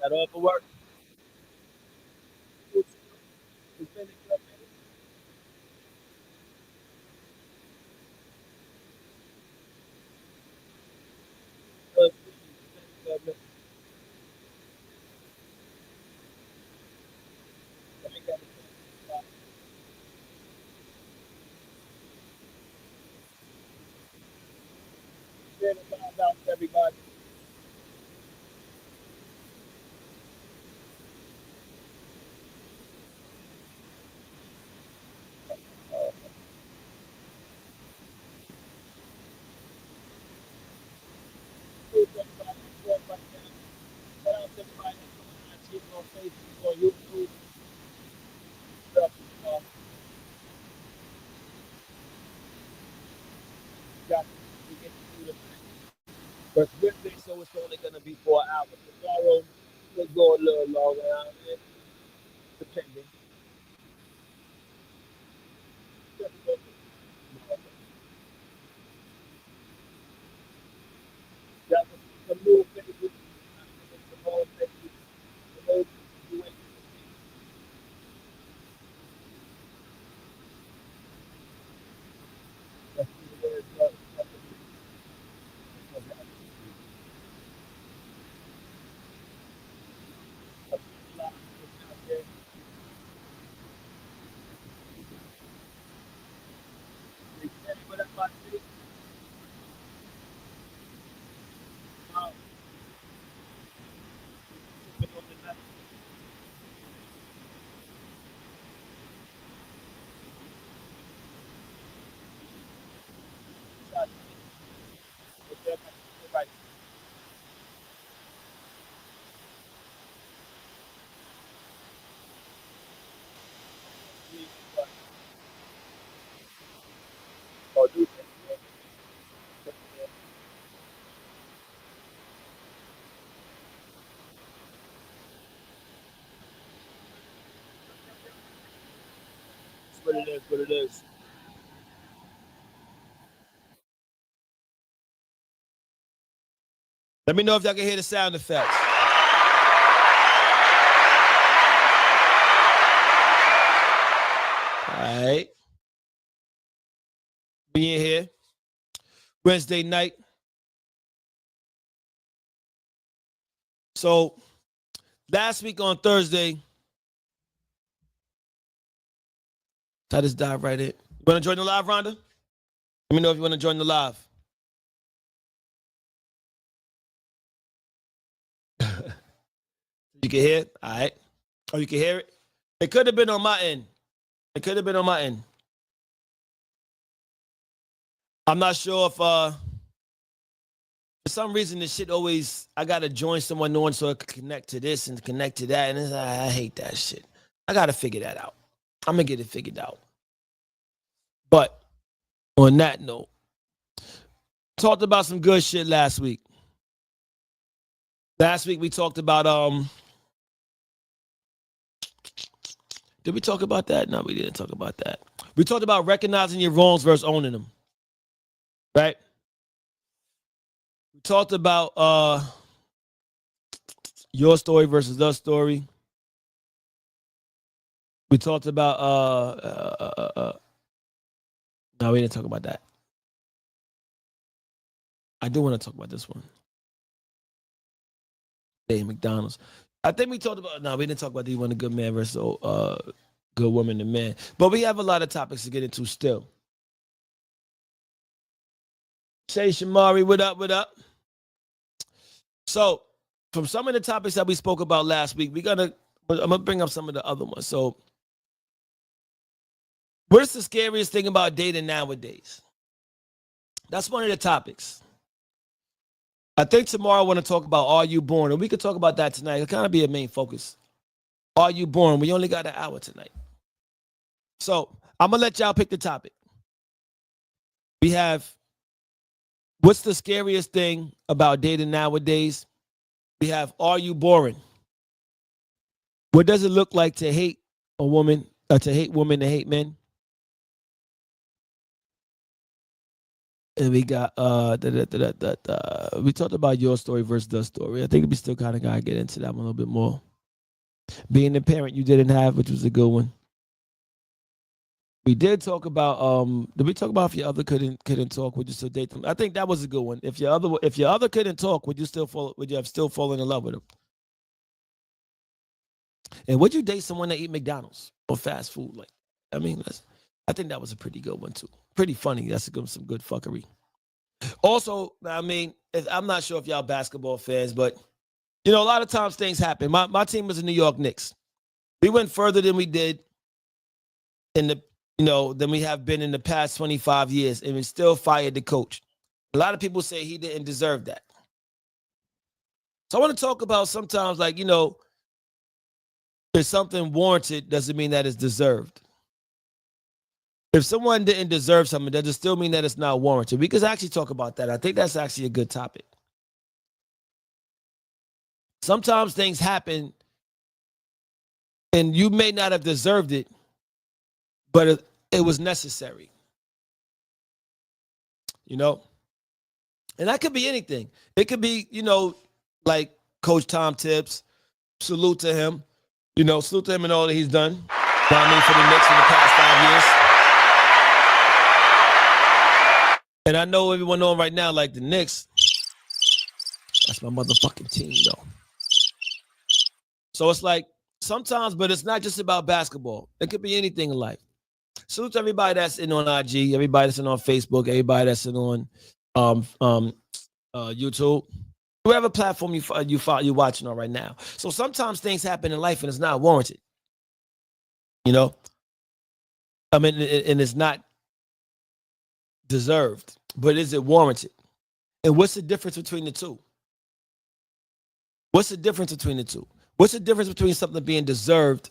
Got off of work. You finished up, man. You finished up, man. I ain't got to share the vibe out with everybody. Who's everybody? Who's everybody down? Shout out to everybody that's on Facebook, on YouTube. Stuff, got to get through the but Wednesday, so it's only going to be 4 hours. Tomorrow, we'll go a little longer, depending. Got some new faces, some old faces, some old situations. That's the way it's going. What it is, what it is. Let me know if y'all can hear the sound effects. All right. We in here. Wednesday night. So last week on Thursday, I just dive right in. You want to join the live, Rhonda? Let me know if you want to join the live. You can hear it? All right. Oh, you can hear it? It could have been on my end. It could have been on my end. I'm not sure if for some reason this shit always I gotta join someone on so it can connect to this and connect to that. And I hate that shit. I gotta figure that out. I'm gonna get it figured out. But on that note, talked about some good shit last week. Last week we talked about did we talk about that? No, we didn't talk about that. We talked about recognizing your wrongs versus owning them. Right? We talked about your story versus the story. We talked about no, we didn't talk about that. I do want to talk about this one. Hey, McDonald's. I think we talked about no, we didn't talk about the one a good man versus good woman and man. But we have a lot of topics to get into still. Shay Shamari, what up? What up? So, from some of the topics that we spoke about last week, I'm gonna bring up some of the other ones. So, what's the scariest thing about dating nowadays? That's one of the topics. I think tomorrow I want to talk about Are You Born? And we could talk about that tonight. It'll kind of be a main focus. Are you born? We only got an hour tonight. So I'm going to let y'all pick the topic. We have what's the scariest thing about dating nowadays? We have Are You boring? What does it look like to hate a woman, to hate women to hate men. And we got we talked about your story versus the story. I think we still kind of gotta get into that one a little bit more. Being the parent you didn't have, which was a good one. We did talk about did we talk about if your other couldn't talk, would you still date them? I think that was a good one. If your other couldn't talk, would you have still fallen in love with them? And would you date someone that eat McDonald's or fast food? Like, I mean, I think that was a pretty good one too. Pretty funny. That's some good fuckery. Also, I mean, I'm not sure if y'all basketball fans, but you know, a lot of times things happen. My team was the New York Knicks. We went further than we did in the than we have been in the past 25 years, and we still fired the coach. A lot of people say he didn't deserve that. So I want to talk about sometimes, like, if something warranted doesn't mean that it's deserved. If someone didn't deserve something, does it still mean that it's not warranted? We could actually talk about that. I think that's actually a good topic. Sometimes things happen and you may not have deserved it, but it was necessary. And that could be anything. It could be, like Coach Tom Tibbs. Salute to him. Salute to him and all that he's done. For the Knicks in the past 5 years. And I know everyone knowing right now, like the Knicks, that's my motherfucking team, though. So it's like sometimes, but it's not just about basketball. It could be anything in life. Salute to everybody that's in on IG, everybody that's in on Facebook, everybody that's in on YouTube, whatever platform you're watching on right now. So sometimes things happen in life and it's not warranted. I mean, and it's not deserved, but is it warranted? And what's the difference between the two? What's the difference between the two? What's the difference between something being deserved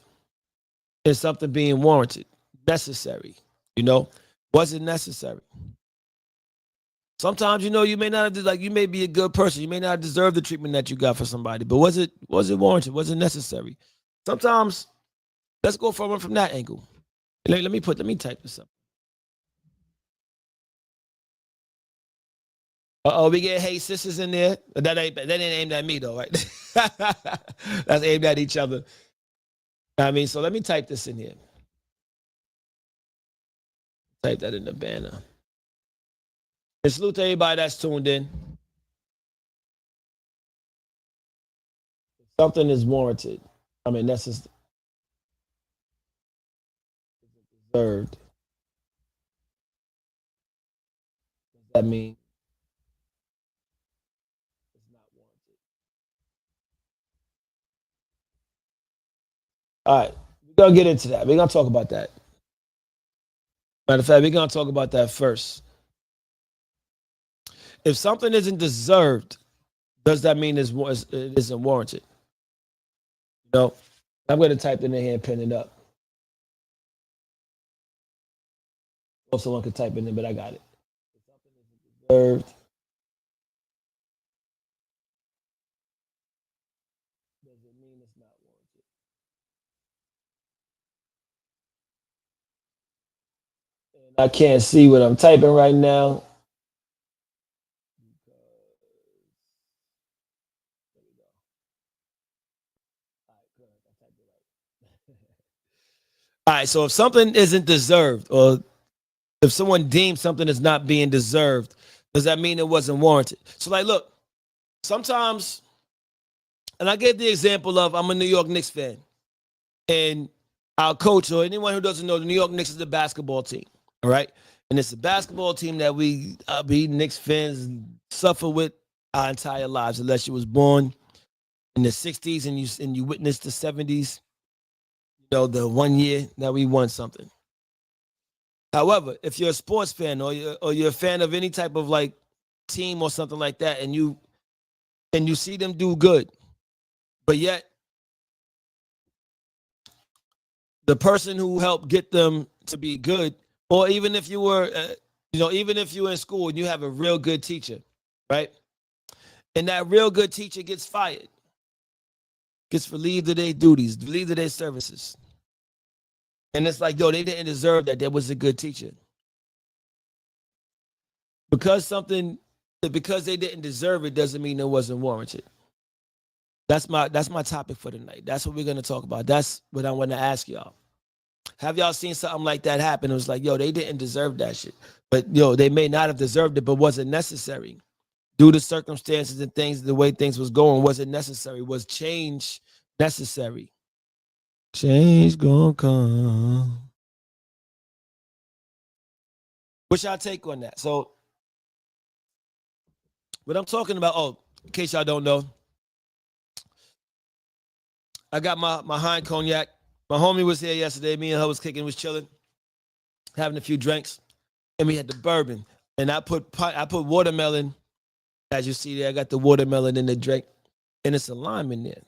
and something being warranted? Necessary. Was it necessary? Sometimes, you may not have, you may be a good person. You may not deserve the treatment that you got for somebody, but was it warranted? Was it necessary? Sometimes, let's go forward from that angle. Let me type this up. We get hey sisters in there. That ain't aimed at me though, right? That's aimed at each other. I mean, so let me type this in here. Type that in the banner. And salute to everybody that's tuned in. Something is warranted. I mean, that's just deserved. What does that mean? It's not warranted. All right. We're going to get into that. We're going to talk about that. Matter of fact, we're going to talk about that first. If something isn't deserved, does that mean it isn't warranted? I'm going to type it in here and pin it up. Or someone could type it in, but I got it. If something isn't deserved, does it mean it's not warranted? And I can't see what I'm typing right now. All right, so if something isn't deserved, or if someone deems something is not being deserved, does that mean it wasn't warranted? So, like, look, sometimes, and I gave the example of I'm a New York Knicks fan, and our coach, or anyone who doesn't know, the New York Knicks is the basketball team, all right? And it's a basketball team that we Knicks fans suffer with our entire lives, unless you was born in the 60s and you witnessed the 70s, the 1 year that we won something. However, if you're a sports fan or you're a fan of any type of like team or something like that, and you see them do good, but yet the person who helped get them to be good, or even if you were, even if you're in school and you have a real good teacher, right? And that real good teacher gets fired, gets relieved of their duties, relieved of their services. And it's like, yo, they didn't deserve that. That was a good teacher. Because they didn't deserve it doesn't mean it wasn't warranted. That's my topic for tonight. That's what we're gonna talk about. That's what I want to ask y'all. Have y'all seen something like that happen? It was like, yo, they didn't deserve that shit. But yo, they may not have deserved it, but wasn't necessary. Due to circumstances and things, the way things was going, wasn't necessary. Was change necessary? Change gonna come. What's y'all take on that? So what I'm talking about, in case y'all don't know, I got my hind cognac. My homie was here yesterday. Me and her was kicking, was chilling, having a few drinks, and we had the bourbon. And I put watermelon, as you see there. I got the watermelon in the drink, and it's a lime in there.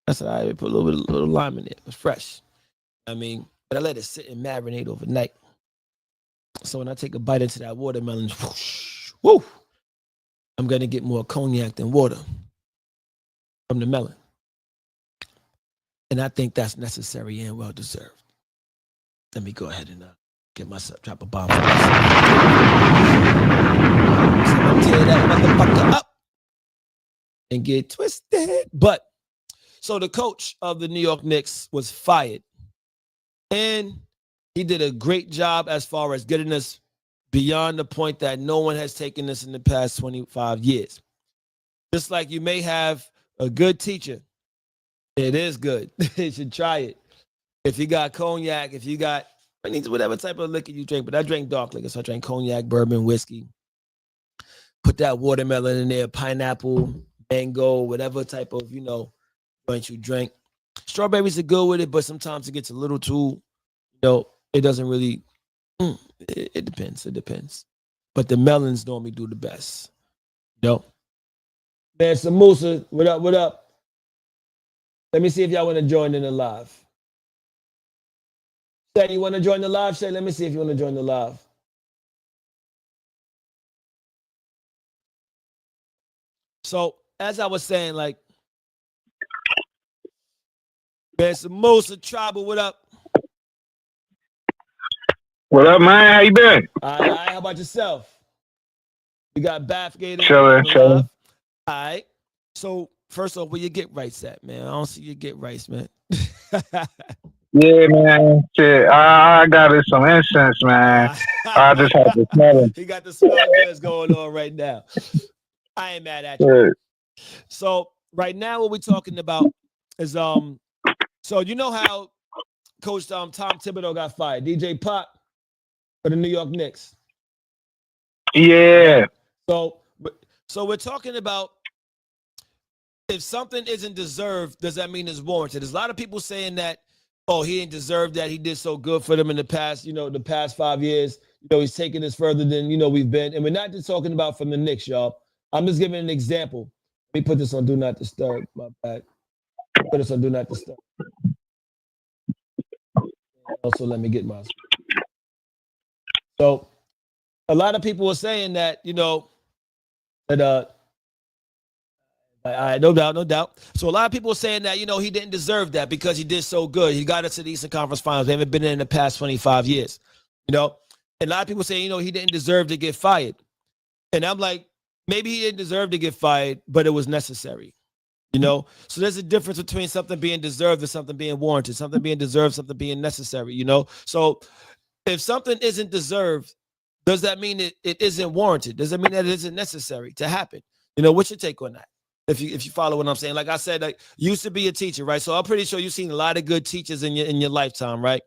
I said, all right, put a little lime in there. It was fresh. I mean, but I let it sit and marinate overnight. So when I take a bite into that watermelon, whoosh, woo, I'm gonna get more cognac than water from the melon. And I think that's necessary and well deserved. Let me go ahead and get myself, drop a bomb. So I'm gonna tear that motherfucker up and get twisted. But so the coach of the New York Knicks was fired. And he did a great job as far as getting us beyond the point that no one has taken us in the past 25 years. Just like you may have a good teacher. It is good. You should try it. If you got cognac, if you got whatever type of liquor you drink, but I drank dark liquor, so I drank cognac, bourbon, whiskey. Put that watermelon in there, pineapple, mango, whatever type of, joint you drink. Strawberries are good with it, but sometimes it gets a little too, it doesn't really, it depends. It depends. But the melons normally do the best. Man, some Musa, what up, what up? Let me see if y'all want to join in the live. Shay, you want to join the live? Shay, let me see if you want to join the live. So, as I was saying, like, man, some Musa Tribal, what up? What up, man? How you been? All right, how about yourself? We got Bathgate. Chilling. All right. So, first off, where you get rights at, man? I don't see you get rights, man. Yeah, man. Shit, I got it some incense, man. I just have to smell it. He got the smell goods going on right now. I ain't mad at you. Yeah. So right now, what we're talking about is so you know how Coach Tom Thibodeau got fired, DJ Pop for the New York Knicks. Yeah. So we're talking about if something isn't deserved, does that mean it's warranted? There's a lot of people saying that, oh, he didn't deserve that. He did so good for them in the past, the past 5 years. He's taking us further than, we've been. And we're not just talking about from the Knicks, y'all. I'm just giving an example. Let me put this on Do Not Disturb. My bad. Put this on Do Not Disturb. Also, let me get my. So, a lot of people were saying that, that no doubt. So a lot of people are saying that, he didn't deserve that because he did so good. He got us to the Eastern Conference Finals. They haven't been in the past 25 years, And a lot of people say, he didn't deserve to get fired. And I'm like, maybe he didn't deserve to get fired, but it was necessary, So there's a difference between something being deserved and something being warranted, something being deserved, something being necessary, So if something isn't deserved, does that mean it isn't warranted? Does that mean that it isn't necessary to happen? What's your take on that? If you follow what I'm saying, like I said, like you used to be a teacher, right? So I'm pretty sure you've seen a lot of good teachers in your lifetime, right?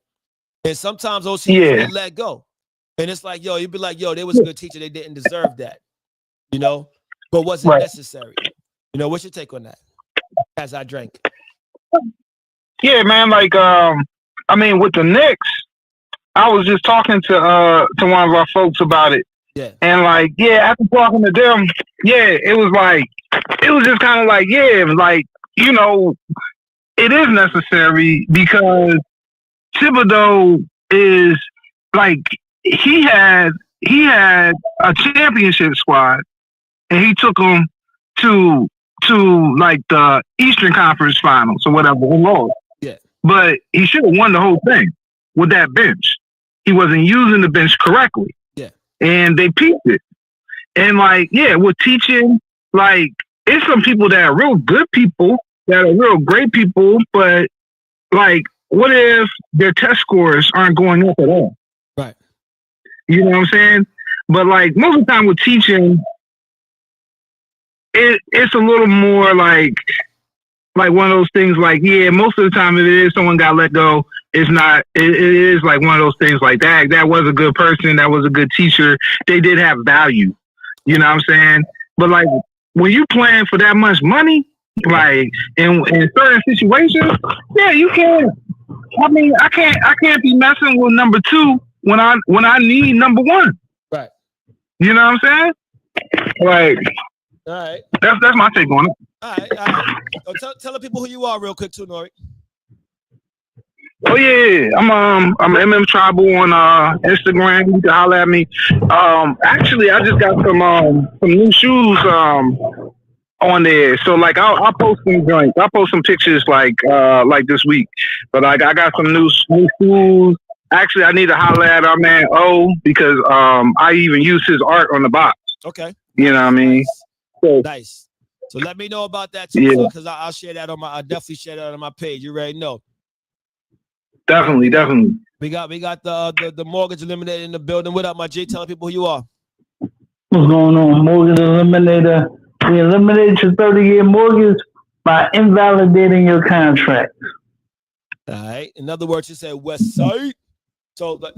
And sometimes those teachers get let go, and it's like, you'd be like, they was a good teacher, they didn't deserve that, but was it necessary? What's your take on that? As I drank. Yeah, man. Like, with the Knicks, I was just talking to one of our folks about it. Yeah. And after talking to them, it was just kind of like, it was like, it is necessary because Thibodeau is like, he had a championship squad and he took them to like the Eastern Conference Finals or whatever. Yeah. But he should have won the whole thing. with that bench. He wasn't using the bench correctly. Yeah. And they peeped it. And like, yeah, with teaching, like, it's some people that are real good people, that are real great people, but like, what if their test scores aren't going up at all? Right. You know what I'm saying? But like most of the time with teaching, it's a little more like one of those things like, yeah, most of the time if it is someone got let go, it's not, it is like one of those things like that was a good person, that was a good teacher, they did have value. You know what I'm saying? But like when you playing for that much money, like in certain situations, yeah, you can't. I mean, I can't be messing with number 2 when I need number 1. Right. You know what I'm saying? Like, all right. That's my take on it. All right. So tell the people who you are real quick too, Nori. Oh yeah, I'm MM Tribal on Instagram. You can holler at me. Actually, I just got some new shoes on there. So like I'll post some joints. I'll post some pictures like this week. But like I got some new shoes. Actually, I need to holler at our man O because I even use his art on the box. Okay. You know what I mean? So, nice. So let me know about that too, yeah. Because I'll share that I'll definitely share that on my page. You already know. Definitely. We got the Mortgage Eliminator in the building. What up, my G? Tell people who you are. What's going on? Mortgage Eliminator. We eliminate your 30-year mortgage by invalidating your contract. All right. In other words, you said West Side. So, right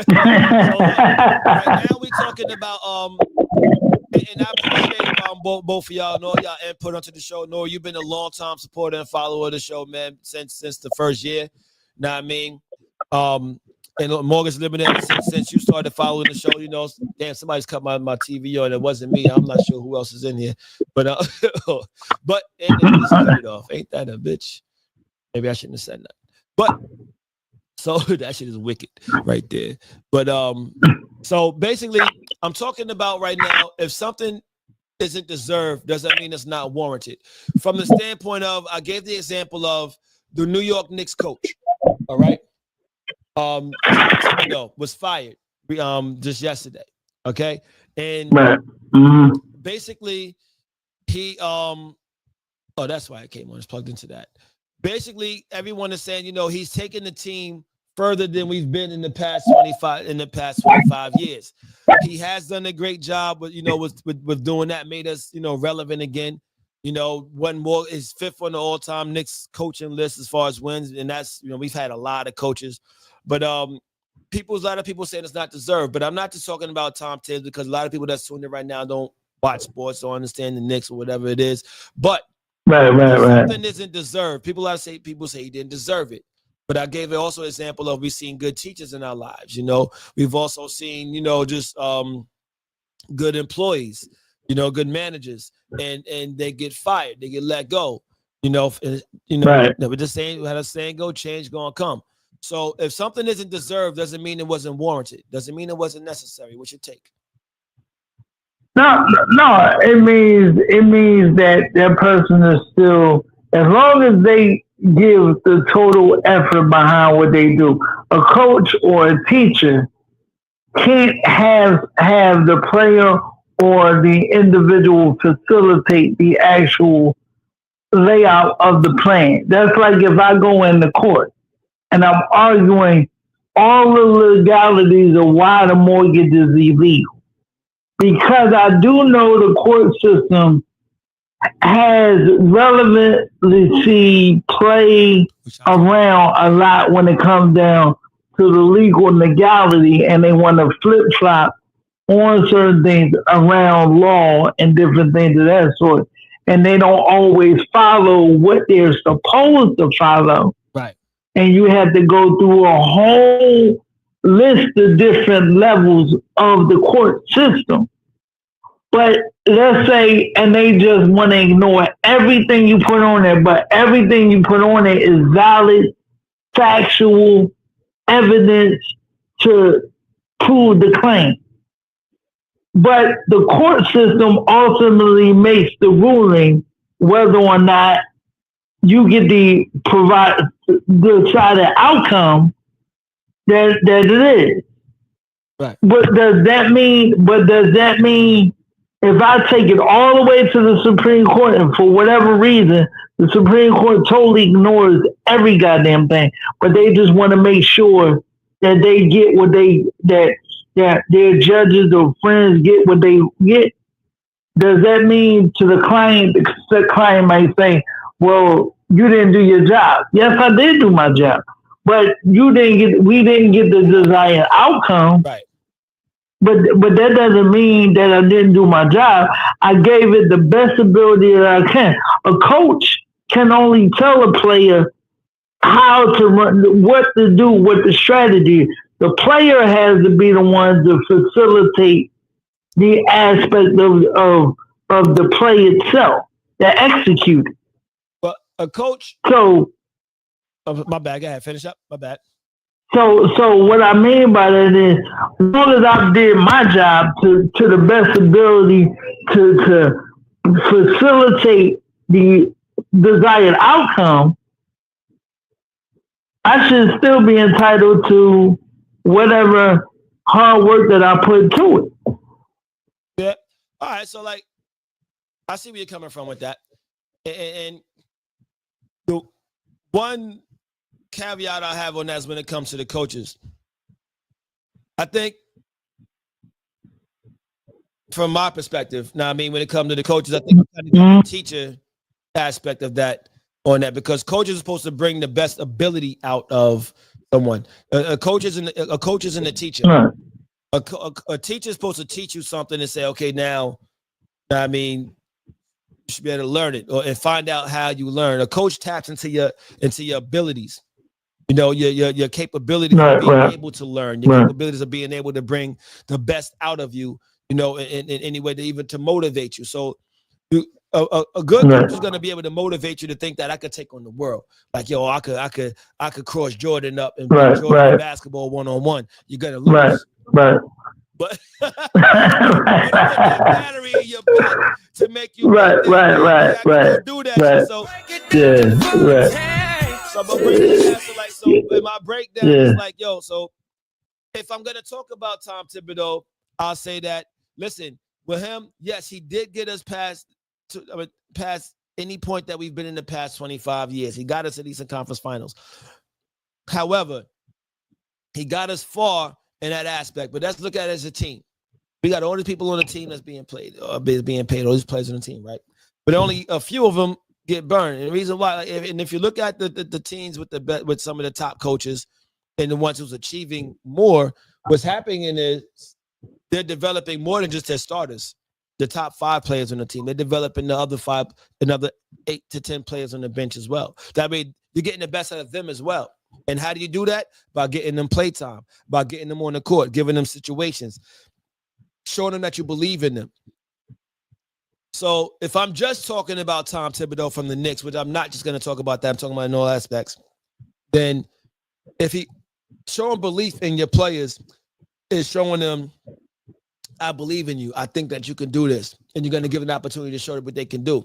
now we're talking about and I appreciate both of y'all and all y'all input onto the show. Nor, you've been a long time supporter and follower of the show, man, since the first year. Know what I mean? And Mortgage Eliminator, since you started following the show, you know, damn, somebody's cut my TV on. It wasn't me. I'm not sure who else is in here, but but and they just cut it off. Ain't that a bitch? Maybe I shouldn't have said that. But so that shit is wicked right there. But so basically, I'm talking about right now, if something isn't deserved, doesn't mean it's not warranted. From the standpoint of, I gave the example of the New York Knicks coach. All right. Was fired just yesterday. Okay. And basically he that's why I came on. It's plugged into that. Basically, everyone is saying, you know, he's taken the team further than we've been in the past 25 years. He has done a great job with, you know, with doing that, made us, you know, relevant again. You know, one more is 5th on the all-time Knicks coaching list as far as wins, and that's, you know, we've had a lot of coaches, but a lot of people saying it's not deserved. But I'm not just talking about Tom Tibbs, because a lot of people that's tuning in right now don't watch sports, don't understand the Knicks or whatever it is. But something isn't deserved. People say he didn't deserve it. But I gave it also an example of, we've seen good teachers in our lives. You know, we've also seen, you know, just good employees, you know, good managers, and they get fired, they get let go. You know, we're just saying, we had a saying, go, change gonna come. So if something isn't deserved, doesn't mean it wasn't warranted. Doesn't mean it wasn't necessary. What's your take? No. It means that person is still, as long as they give the total effort behind what they do. A coach or a teacher can't have the player or the individual facilitate the actual layout of the plan. That's like if I go in the court and I'm arguing all the legalities of why the mortgage is illegal. Because I do know the court system has relevancy play around a lot when it comes down to the legal legality, and they want to flip-flop on certain things around law and different things of that sort. And they don't always follow what they're supposed to follow. Right. And you have to go through a whole list of different levels of the court system. But let's say, and they just want to ignore everything you put on there, but everything you put on there is valid, factual evidence to prove the claim. But the court system ultimately makes the ruling whether or not you get the decided outcome that it is. Right. But does that mean? But does that mean if I take it all the way to the Supreme Court and for whatever reason the Supreme Court totally ignores every goddamn thing, but they just want to make sure that they get what that their judges or friends get what they get? Does that mean to the client might say, well, you didn't do your job. Yes, I did do my job. But we didn't get the desired outcome. Right. But that doesn't mean that I didn't do my job. I gave it the best ability that I can. A coach can only tell a player how to run, what to do, what the strategy. The player has to be the one to facilitate the aspect of the play itself, that execute it. But a coach. So, my bad. Go ahead. Finish up. My bad. So what I mean by that is, as long as I did my job to the best ability to facilitate the desired outcome, I should still be entitled to whatever hard work that I put to it. Yeah. All right. So, like, I see where you're coming from with that. And the one caveat I have on that is when it comes to the coaches. I think, from my perspective, now, I mean, when it comes to the coaches, I think the teacher aspect of that on that, because coaches are supposed to bring the best ability out of someone. A coach isn't a teacher. A teacher is supposed to teach you something and say, okay, now, I mean, you should be able to learn it and find out how you learn. A coach taps into your abilities. You know, your capabilities of being able to learn, your capabilities of being able to bring the best out of you, you know, in any way to motivate you. So a good coach is going to be able to motivate you to think that I could take on the world. Like, yo, I could cross Jordan up and beat Jordan in basketball one-on-one. You're going to lose. But battery in your back to make you do that. So so I'm gonna break it down. So in my breakdown, it's like, yo, so if I'm gonna talk about Tom Thibodeau, I'll say that, listen, with him, yes, he did get us past any point that we've been in the past 25 years. He got us at Eastern Conference Finals. However, he got us far in that aspect. But let's look at it as a team. We got all these people on the team that's being paid, all these players on the team, right? But only a few of them get burned. And the reason why, and if you look at the teams with some of the top coaches and the ones who's achieving more, what's happening is they're developing more than just their starters. The top 5 players on the team, they're developing another 8 to 10 players on the bench as well. That means you're getting the best out of them as well. And how do you do that? By getting them play time, by getting them on the court, giving them situations, showing them that you believe in them. So if I'm just talking about Tom Thibodeau from the Knicks, which I'm not just going to talk about that, I'm talking about in all aspects, then if he showing belief in your players is showing them, I believe in you. I think that you can do this. And you're going to give an opportunity to show them what they can do.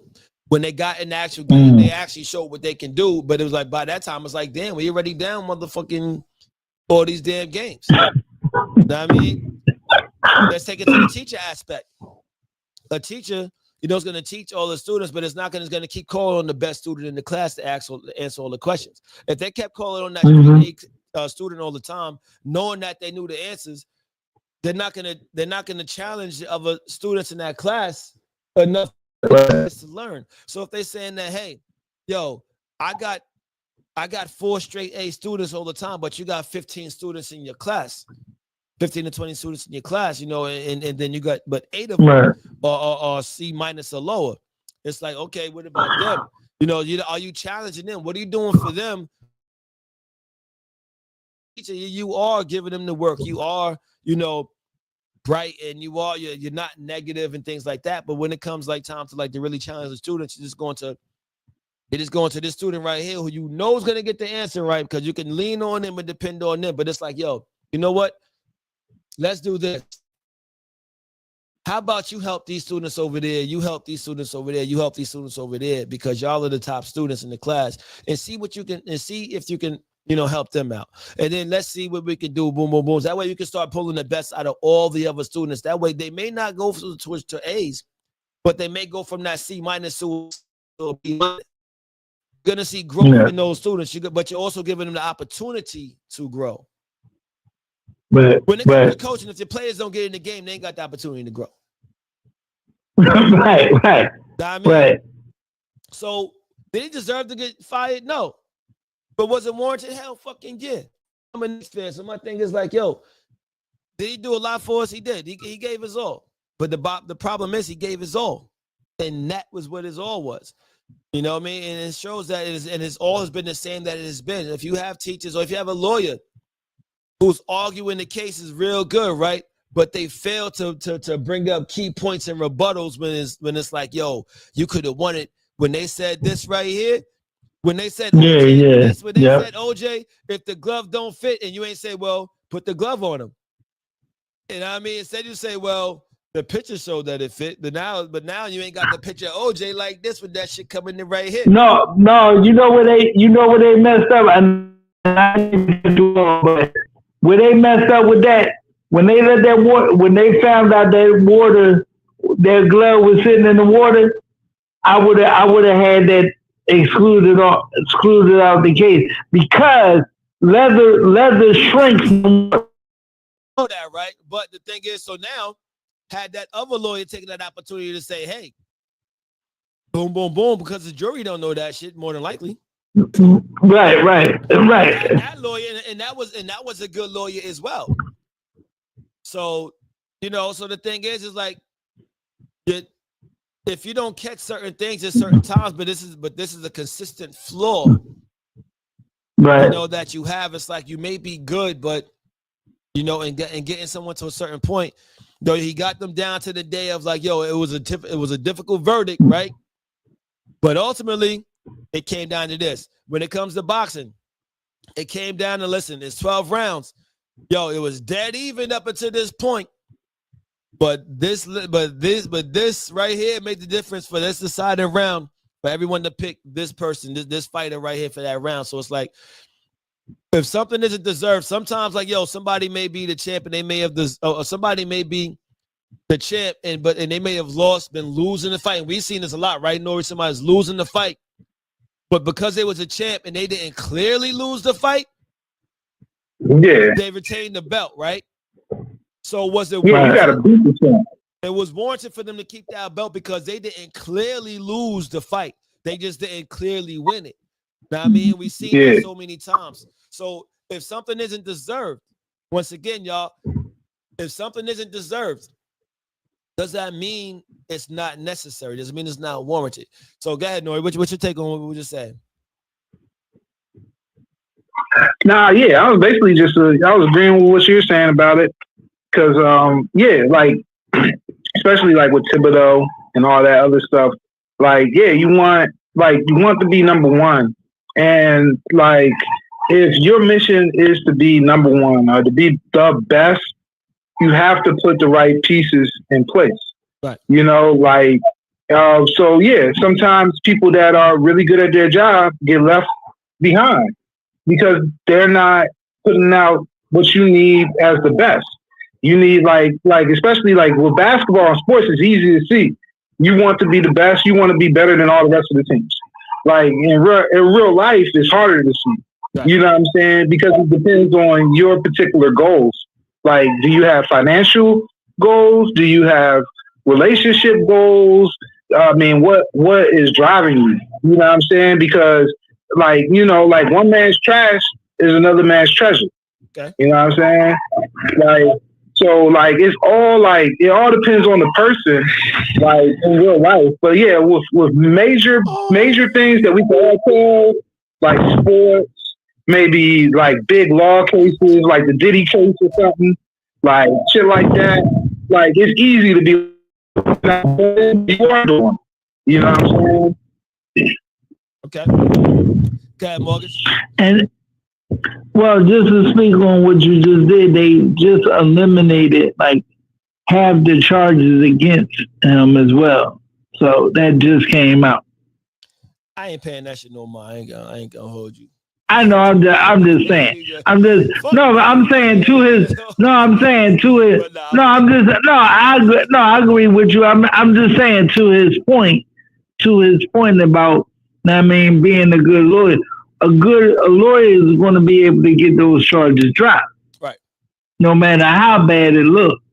When they got in the actual game, they actually showed what they can do. But it was like, by that time, it's like, damn, we already down motherfucking all these damn games. You know what I mean? Let's take it to the teacher aspect. A teacher, you know, is going to teach all the students, but it's not going to keep calling on the best student in the class to answer all the questions. If they kept calling on that student all the time, knowing that they knew the answers, they're not gonna challenge the other students in that class enough to learn. So if they're saying that, hey, yo, I got 4 straight A students all the time, but you got 15 students in your class, 15 to 20 students in your class, you know, and then you got, but 8 of them are C- or lower. It's like, okay, what about them? You know, are you challenging them? What are you doing for them? You are giving them the work. You are, you know, bright, and you're not negative and things like that. But when it comes like time to like to really challenge the students, you're just going to this student right here who you know is going to get the answer right, because you can lean on them and depend on them. But it's like, yo, you know what? Let's do this. How about you help these students over there? You help these students over there. You help these students over there, because y'all are the top students in the class, and see what you can, and see if you can help them out. And then let's see what we can do. Boom, boom, boom. That way you can start pulling the best out of all the other students. That way they may not go to A's, but they may go from that C- to B-. You're gonna see growth in those students, but you're also giving them the opportunity to grow. But when it comes to coaching, if the players don't get in the game, they ain't got the opportunity to grow. Right. I mean? Right. So did he deserve to get fired? No. But was it warranted? Hell fucking yeah. I'm a Knicks fan, so my thing is like, yo, did he do a lot for us? He did. He gave his all. But the problem is he gave his all. And that was what his all was. You know what I mean? And it shows that his all has been the same that it has been. If you have teachers or if you have a lawyer who's arguing the case is real good, right? But they fail to bring up key points and rebuttals when it's like, yo, you could have won it when they said this right here. When they said OJ, when they said OJ, if the glove don't fit, and you ain't say, well, put the glove on him. You know what I mean? Instead you say, well, the picture showed that it fit, but now you ain't got the picture of OJ like this with that shit coming in right here. No, you know where they messed up, and where they messed up with that, when they let that water, when they found out that their glove was sitting in the water, I would have had that excluded out the case, because leather shrinks. Know that, right? But the thing is, so now had that other lawyer taken that opportunity to say, hey, boom, boom, boom, because the jury don't know that shit more than likely. Right. That lawyer, and that was a good lawyer as well. So, so the thing is like, if you don't catch certain things at certain times, but this is a consistent flaw, right? That you have. It's like you may be good, but and getting someone to a certain point, though he got them down to the day of like, yo, it was a difficult verdict, right? But ultimately, it came down to this. When it comes to boxing, it came down to, listen, it's 12 rounds. Yo, it was dead even up until this point. But this right here made the difference for this deciding round for everyone to pick this person, this fighter right here for that round. So it's like, if something isn't deserved, sometimes like, yo, somebody may be the champ and they may have this, or somebody may be the champ and they may have been losing the fight. And we've seen this a lot, right? Nori, somebody's losing the fight, but because they was a champ and they didn't clearly lose the fight, they retained the belt, right? So was it warranted? It was warranted for them to keep that belt because they didn't clearly lose the fight. They just didn't clearly win it. Now, I mean, we've seen that so many times. So if something isn't deserved, once again, y'all, if something isn't deserved, does that mean it's not necessary? Does it mean it's not warranted? So go ahead, Nori. What's your take on what we were just saying? I was basically I was agreeing with what you were saying about it. Because, like, especially like with Thibodeau and all that other stuff, like, you want to be number one. And like, if your mission is to be number one or to be the best, you have to put the right pieces in place. Right. Sometimes people that are really good at their job get left behind because they're not putting out what you need as the best. You need like especially like with basketball and sports, it's easy to see. You want to be the best. You want to be better than all the rest of the teams. Like in real life, it's harder to see. Right. You know what I'm saying? Because it depends on your particular goals. Like, do you have financial goals? Do you have relationship goals? I mean, what is driving you? You know what I'm saying? Because like one man's trash is another man's treasure. Okay. You know what I'm saying? Like. So like it all depends on the person, like in real life. But with major things that we can all tell, like sports, maybe like big law cases, like the Diddy case or something, like shit like that. Like it's easy to be you are doing. You know what I'm saying? Okay. Go ahead, Morgan. And well, just to speak on what you just did, they just eliminated like half the charges against him as well. So that just came out. I ain't paying that shit no more. I ain't gonna hold you. I know. I'm just saying. I'm saying to his. No, I'm saying to his. No, I'm just. No, I agree with you. I'm just saying to his point. To his point about, I mean, being a good lawyer. A lawyer is going to be able to get those charges dropped. Right. No matter how bad it looks,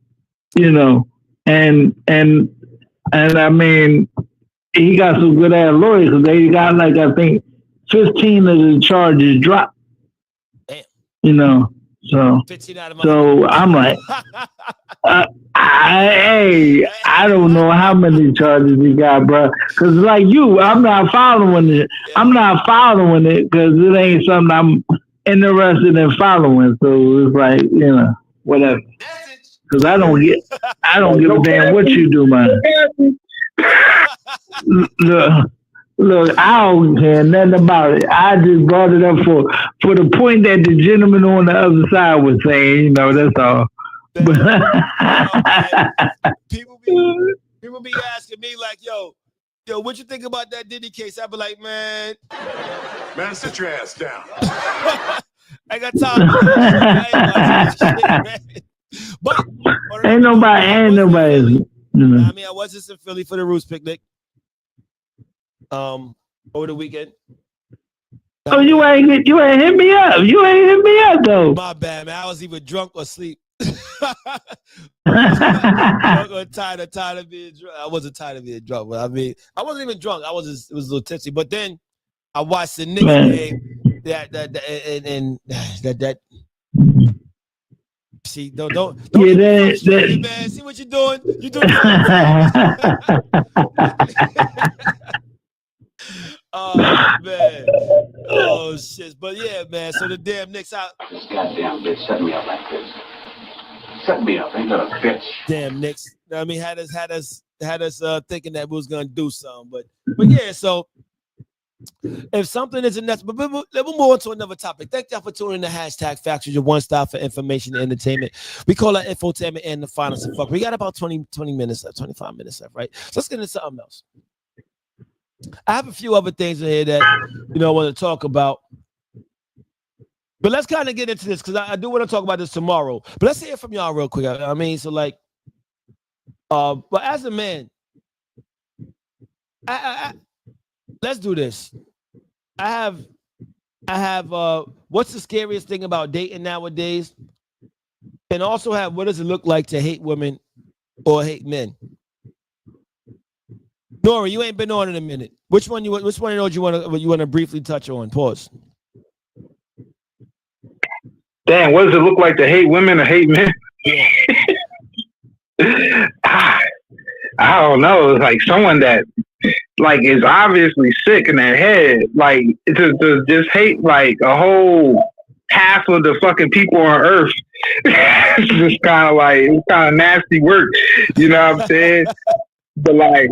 you know, and I mean, he got some good ass lawyers because they got like I think 15 of the charges dropped. Damn. You know, so 15 out of so I'm like, I don't know how many charges he got, bro. Because like you, I'm not following it. Yeah. I'm not following it because it ain't something I'm interested in following. So it's like, you know, whatever. Because I don't give a damn what you do, man. Look, I don't care nothing about it. I just brought it up for the point that the gentleman on the other side was saying. You know, that's all. People be asking me like, yo, what you think about that Diddy case? I be like, man, sit your ass down. I got time. But ain't nobody. I mean, I was just in Philly for the Roots picnic. Over the weekend. Oh, you ain't hit me up. You ain't hit me up though. My bad, man. I was either drunk or asleep. Tired of being drunk. I wasn't tired of being drunk, but I mean, I wasn't even drunk. It was a little tipsy. But then I watched the Knicks game. That. See, don't. Yeah, man. See what you're doing. You doing. Oh man. Oh shit. But yeah, man. So the damn Knicks out. This goddamn bitch set me up like this. Set me up, ain't that a bitch? Damn Knicks. I mean, had us thinking that we was gonna do something, but yeah. So if something isn't necessary, but we'll move on to another topic. Thank y'all for tuning in to #Factuals, your one stop for information and entertainment. We call it infotainment and the finest of fuck. We got about 20 minutes left, 25 minutes left, right? So let's get into something else. I have a few other things in here that I want to talk about. But let's kind of get into this because I do want to talk about this tomorrow. But let's hear from y'all real quick. I mean, so like, but as a man, let's do this. I have what's the scariest thing about dating nowadays? And also have what does it look like to hate women or hate men? Nora, you ain't been on in a minute. Which one of those you want to briefly touch on? Pause. Damn, what does it look like to hate women or hate men? Yeah. I don't know. It's like someone that like is obviously sick in their head, like to just hate like a whole half of the fucking people on Earth. It's just kind of nasty work. You know what I'm saying? But like,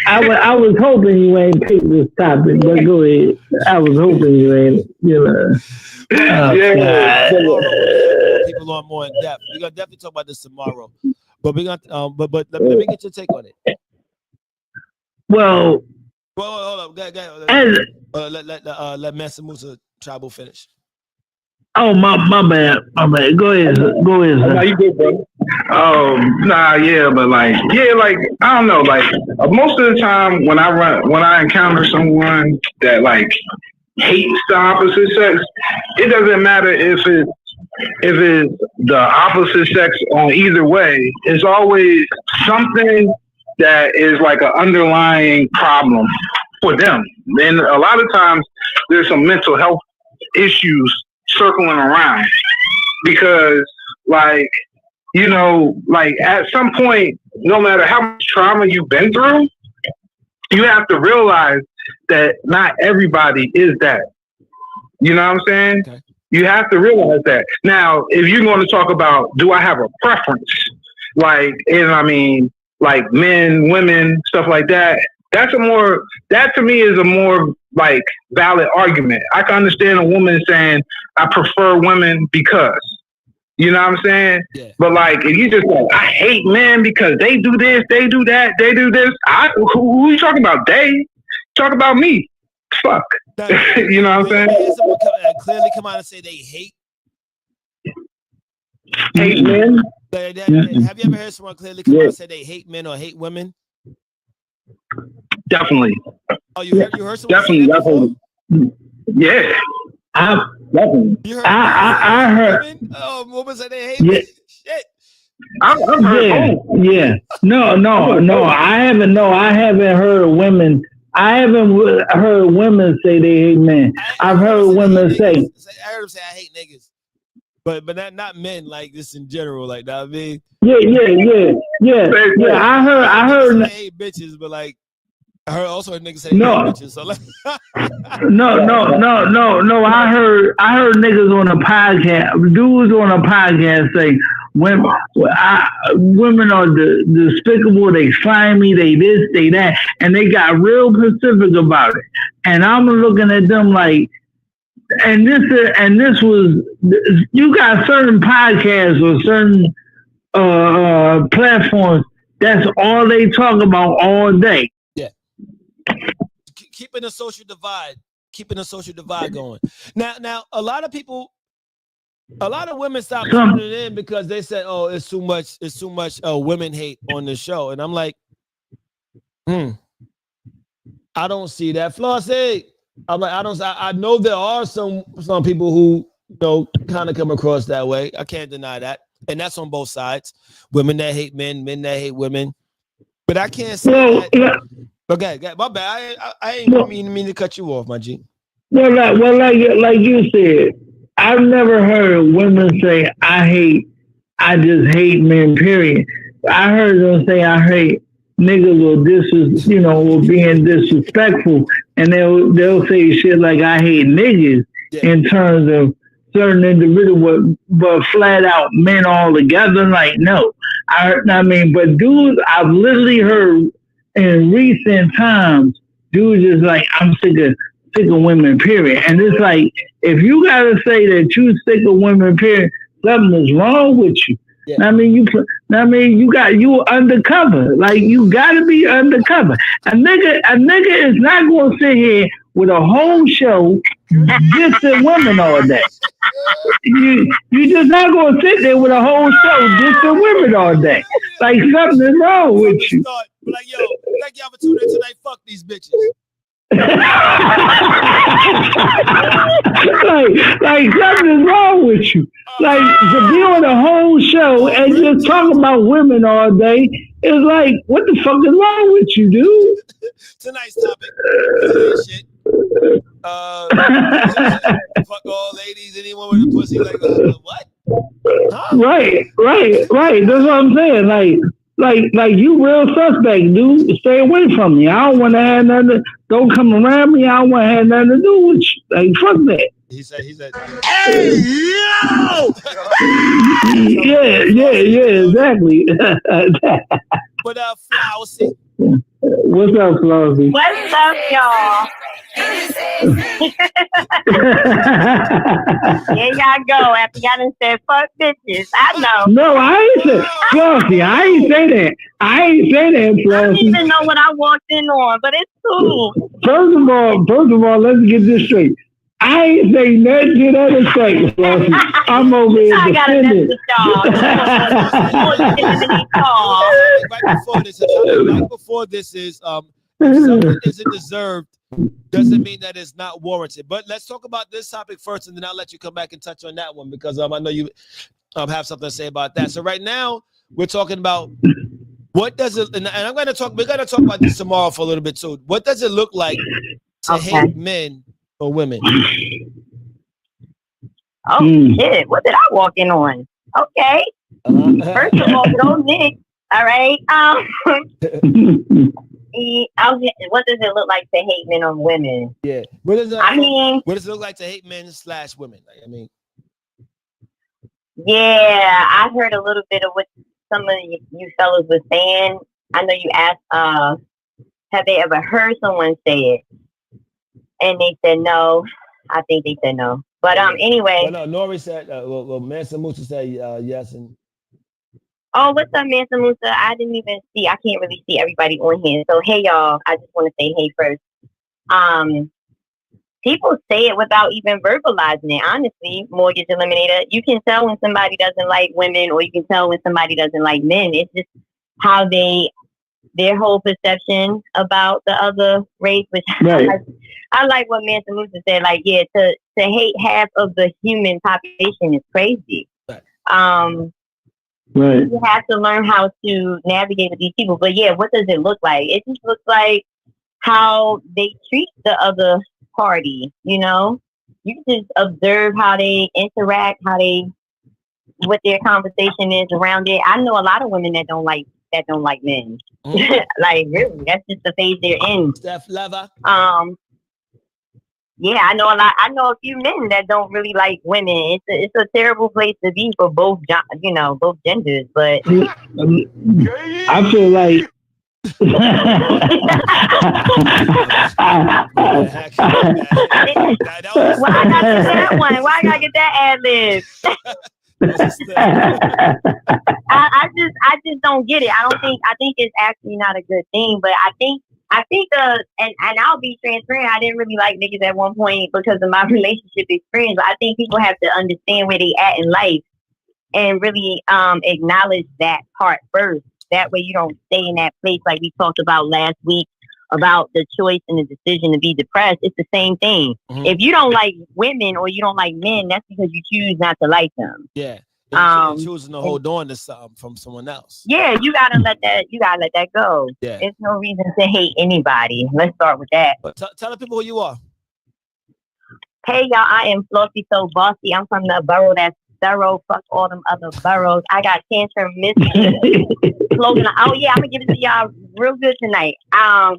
I was hoping you ain't picked this topic, but go ahead. I was hoping you ain't, yeah. People on more in depth. We're gonna definitely talk about this tomorrow. But we got but let me get your take on it. Well, hold up. Let Mansa Musa Tribal finish. Oh my bad. Go ahead. No, you good, bro. But like I don't know, like most of the time when I encounter someone that like hates the opposite sex, it doesn't matter if it's the opposite sex on either way. It's always something that is like an underlying problem for them. And a lot of times there's some mental health issues circling around because like at some point, no matter how much trauma you've been through, you have to realize that not everybody is that. You know what I'm saying? Okay. You have to realize that. Now, if you're going to talk about, do I have a preference? Like men, women, stuff like that. That to me is a more like valid argument. I can understand a woman saying, I prefer women because, you know what I'm saying? Yeah. But like, if you just like, I hate men because they do this, they do that, they do this. Who you talking about? They talk about me. fuck. You know what I'm saying? Someone clearly come out and say they hate men. Have you ever heard someone clearly come out and say they hate men or hate women? Definitely. Oh, you heard someone Definitely, say that before? Yeah. Definitely. You heard I heard. women? Oh, women say they hate men. Shit. I've heard both. Yeah. No. I haven't. No, I haven't heard women. I haven't heard women say they hate men. I've heard women say. I heard them say I hate niggas, but not men like this in general. Like that. I mean. Yeah. I heard. They hate bitches, but like I heard also a nigga say no. hate bitches. So like. No. I heard niggas on a podcast. Dudes on a podcast say women are despicable. They slimy. They this. They that, and they got real specific about it. And I'm looking at them like, and this was you got certain podcasts or certain platforms. That's all they talk about all day. Yeah. Keeping the social divide going. Now, a lot of women stop tuning in because they said, "Oh, it's too much women hate on the show," and I'm like, I don't see that. Flossie, I'm like, I know there are some people who kind of come across that way. I can't deny that, and that's on both sides. Women that hate men that hate women, but I can't say that. Yeah. Okay, my bad. I ain't mean to cut you off, my G. Well, like you said, I've never heard women say I just hate men. Period. I heard them say I hate niggas or being disrespectful, and they'll say shit like I hate niggas in terms of certain individuals, but flat out men all together. Like no, but dudes, I've literally heard. In recent times, dudes is like, I'm sick of women, period. And it's like, if you gotta say that you sick of women, period, something is wrong with you. Yeah. You undercover. Like you gotta be undercover. A nigga is not gonna sit here with a whole show dissing women all day. You just not gonna sit there with a whole show dissing women all day. Like something is wrong with you. Like, yo, thank y'all for tuning in tonight. Fuck these bitches. like something's wrong with you. Like to be on a whole show and just talk about women all day is like, what the fuck is wrong with you, dude? Tonight's topic shit. Fuck all ladies, anyone with a pussy, like what? Huh? Right. That's what I'm saying. Like you real suspect, dude. Stay away from me. I don't want to have nothing. Don't come around me. I don't want to have nothing to do with you. Like fuck that. He said. Hey yo. Yeah, exactly. But Flowsy. What's up, Flossie? What's up, y'all? There y'all go. After y'all done said fuck bitches. I know. No, I ain't say Flossie. I ain't say that, Flossie. I don't even know what I walked in on, but it's cool. First of all, let's get this straight. I ain't say nothing to that effect, Flossie. I'm over here defending. Right before this is if something isn't deserved, doesn't mean that it's not warranted. But let's talk about this topic first, and then I'll let you come back and touch on that one because I know you have something to say about that. So right now we're talking about what does it, and we're gonna talk about this tomorrow for a little bit too. What does it look like to hate men or women? Oh shit! What did I walk in on? Okay. First of all, go Nick. All right. What does it look like to hate men or women? Yeah. What does it look like to hate men / women? Like, I mean. Yeah, I heard a little bit of what some of you fellas were saying. I know you asked, have they ever heard someone say it? And they said no. I think they said no. But anyway. Well, no, Nori said, Mansa Musa said yes. And oh, what's up, Mansa Musa? I didn't even see. I can't really see everybody on here. So, hey, y'all. I just want to say hey first. people say it without even verbalizing it. Honestly, Mortgage Eliminator, you can tell when somebody doesn't like women, or you can tell when somebody doesn't like men. It's just how their whole perception about the other race, which Right. I like what Mansa Musa said. Like, yeah, to hate half of the human population is crazy. Right. You have to learn how to navigate with these people. But yeah, what does it look like? It just looks like how they treat the other party. You know, you just observe how they interact, what their conversation is around it. I know a lot of women that don't like men. Like, really, that's just the phase they're in. Steph Leather. Yeah, I know a lot. I know a few men that don't really like women. It's a terrible place to be for both genders. But I feel like why I gotta get that one? Why I gotta get that ad lib? I just don't get it. I think it's actually not a good thing, but I think and I'll be transparent. I didn't really like niggas at one point because of my relationship experience. But I think people have to understand where they at in life and really acknowledge that part first. That way you don't stay in that place like we talked about last week about the choice and the decision to be depressed. It's the same thing. Mm-hmm. If you don't like women or you don't like men, that's because you choose not to like them. Yeah. You're choosing to hold on to something from someone else. Yeah, you gotta let that go. Yeah. There's no reason to hate anybody. Let's start with that. But tell the people who you are. Hey y'all, I am Flossy So Bossy. I'm from the borough that's thorough. Fuck all them other boroughs. I got Tantrum Misfit slogan. Oh yeah, I'm gonna give it to y'all real good tonight. I'm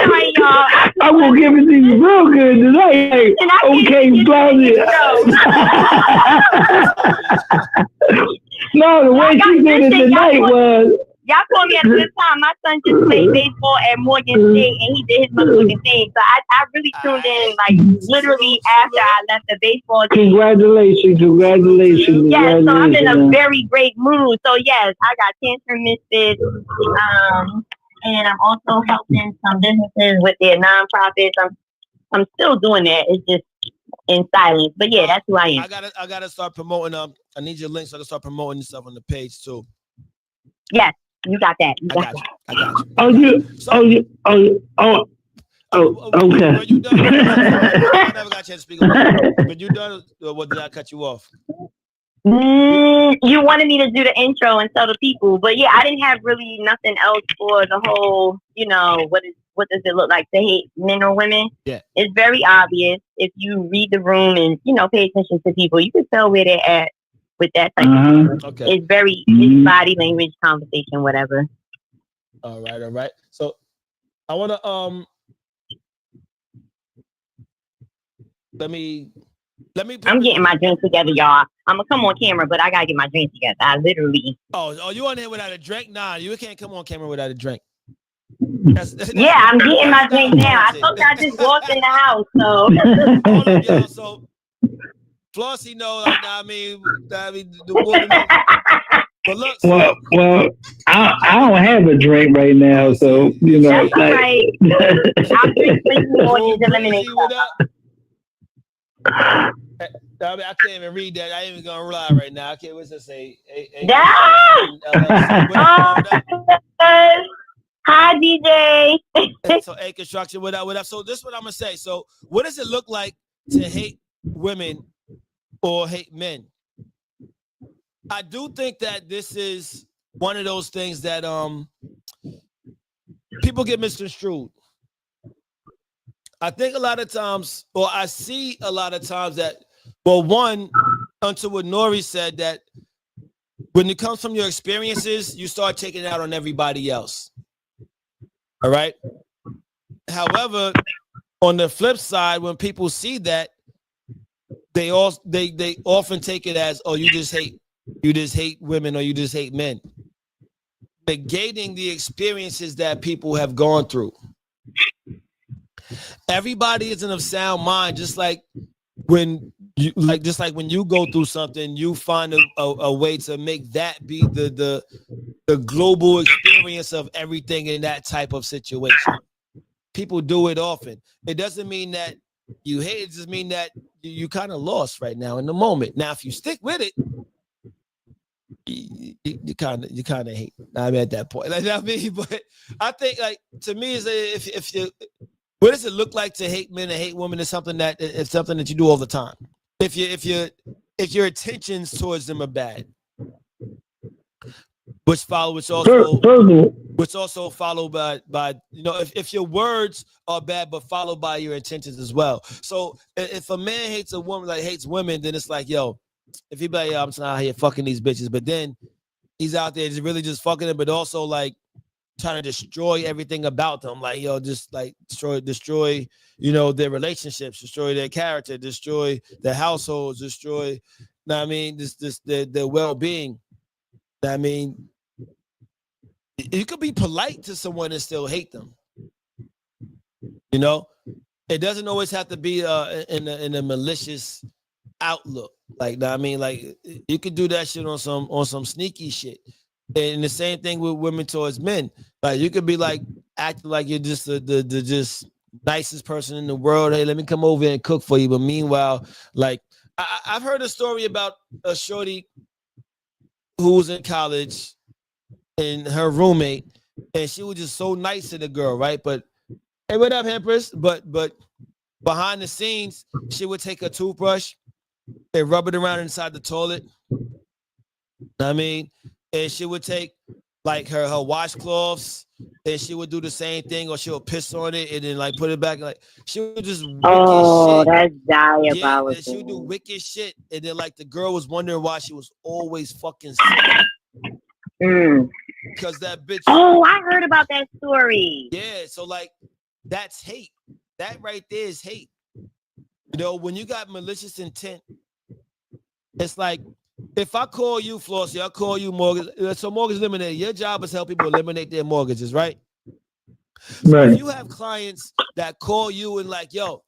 sorry, y'all. I'm gonna give it to you real good tonight. Okay, Flossy. No, the way she did it tonight was. Y'all called me at a good time. My son just played baseball at Morgan State, and he did his motherfucking thing. So I really tuned in, like, literally after I left the baseball game. Congratulations. Yes, so I'm in a very great mood. So, yes, I got Tantrum Misfits, and I'm also helping some businesses with their nonprofits. I'm still doing that. It's just in silence. But, yeah, that's who I am. I gotta start promoting. I need your link so I can start promoting yourself on the page, too. Yes. You got that. I got you. Okay. Were you done? I never got a chance to speak on that. But you done, or what, did I cut you off? You wanted me to do the intro and tell the people, but yeah, I didn't have really nothing else for the whole, what does it look like to hate men or women? Yeah. It's very obvious. If you read the room and, pay attention to people, you can tell where they're at with that type of thing. Okay. It's it's body language, conversation, whatever. All right. So I want to let me I'm getting my drink together, y'all. I'm gonna come on camera, but I gotta get my drink together. I literally. Oh, you on here without a drink? Nah, you can't come on camera without a drink. Yeah, I'm getting my drink now. I told you I just walked in the house, so. Hold on, y'all. So Flossy knows, the woman. But look, well, I don't have a drink right now, so That's all right. I'll drink for you Mortgage Eliminator. I can't even read that. I ain't even gonna lie right now. I can't. What's it say? Hi, DJ. So, A Construction. What up? So, this is what I'm gonna say. So, what does it look like to hate women or hate men? I do think that this is one of those things that people get misconstrued. I think a lot of times, or I see a lot of times that, well, one, unto what Nori said, that when it comes from your experiences, you start taking it out on everybody else. All right. However, on the flip side, when people see that, they often take it as, oh, you just hate women, or you just hate men, negating the experiences that people have gone through. Everybody isn't of sound mind, just like when you go through something, you find a way to make that be the global experience variance of everything in that type of situation. People do it often. It doesn't mean that you hate, it just mean that you kind of lost right now in the moment. Now, if you stick with it, you kind of hate. I'm at that point. Like, I mean, but I think, like, to me, is if you, what does it look like to hate men and hate women? Is something that it's something that you do all the time. If your intentions towards them are bad, which also followed by you know, if your words are bad but followed by your intentions as well. So if a man hates a woman, like hates women, then it's like, yo, if he be like, yo, I'm out here fucking these bitches, but then he's out there just really just fucking them, but also like trying to destroy everything about them, like, yo, just like destroy, you know, their relationships, destroy their character, destroy their households, destroy, you know what I mean, their well-being. I mean, you could be polite to someone and still hate them. You know, it doesn't always have to be in a malicious outlook. Like, I mean, like, you could do that shit on some sneaky shit. And the same thing with women towards men. Like, you could be like acting like you're just the just nicest person in the world. Hey, let me come over and cook for you. But meanwhile, like, I've heard a story about a shorty who was in college and her roommate, and she was just so nice to the girl, right? But hey, what up, Empress? But behind the scenes, she would take a toothbrush and rub it around inside the toilet. I mean, and she would take like her washcloths, and she would do the same thing, or she would piss on it and then like put it back. Like, she would just Oh, shit. that's diabolical. Yeah, she would do wicked shit, and then like the girl was wondering why she was always fucking sick. Because that bitch. Oh, I heard about that story. Yeah, so like that's hate. That right there is hate. You know, when you got malicious intent, it's like, if I call you, Flossie, I call you Mortgage. So Mortgage Eliminated, your job is help people eliminate their mortgages, right? So if you have clients that call you and like, yo,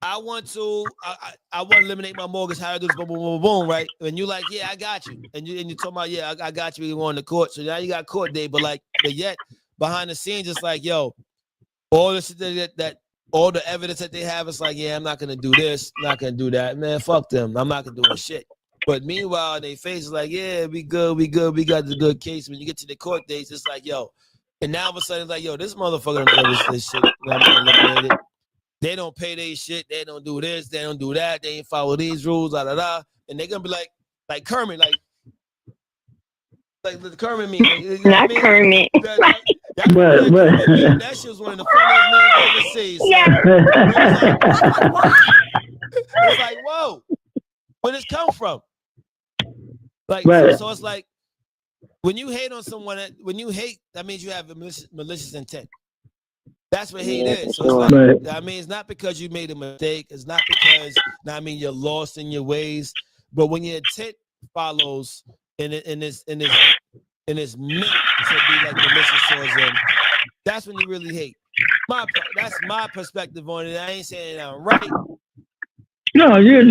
I want to eliminate my mortgage. How do this? Boom, boom, boom, boom, right? And you like, yeah, I got you. And you talking about, yeah, I got you. You're going to court. So now you got court day, but yet behind the scenes, it's like, yo, all this that all the evidence that they have, it's like, yeah, I'm not gonna do this, not gonna do that, man. Fuck them. I'm not gonna do shit. But meanwhile, they face is like, yeah, we good, we got the good case. When you get to the court dates, it's like, yo, and now all of a sudden it's like, yo, this motherfucker don't do this shit. I'm eliminated. They don't pay their shit. They don't do this. They don't do that. They ain't follow these rules. Da da da. And they're gonna be like Kermit, like the Kermit meme. You know Not what I mean? Kermit. That shit was one of the funniest memes I ever seen. So Yeah. it's like, whoa, where this come from? Like, so it's like, when you hate on someone, when you hate, that means you have a malicious intent. That's what hate is. So it's like, I mean, it's not because you made a mistake. It's not because, I mean, you're lost in your ways. But when your intent follows and it's meant to be like malicious towards them, that's when you really hate. That's my perspective on it. I ain't saying I'm right. No, you're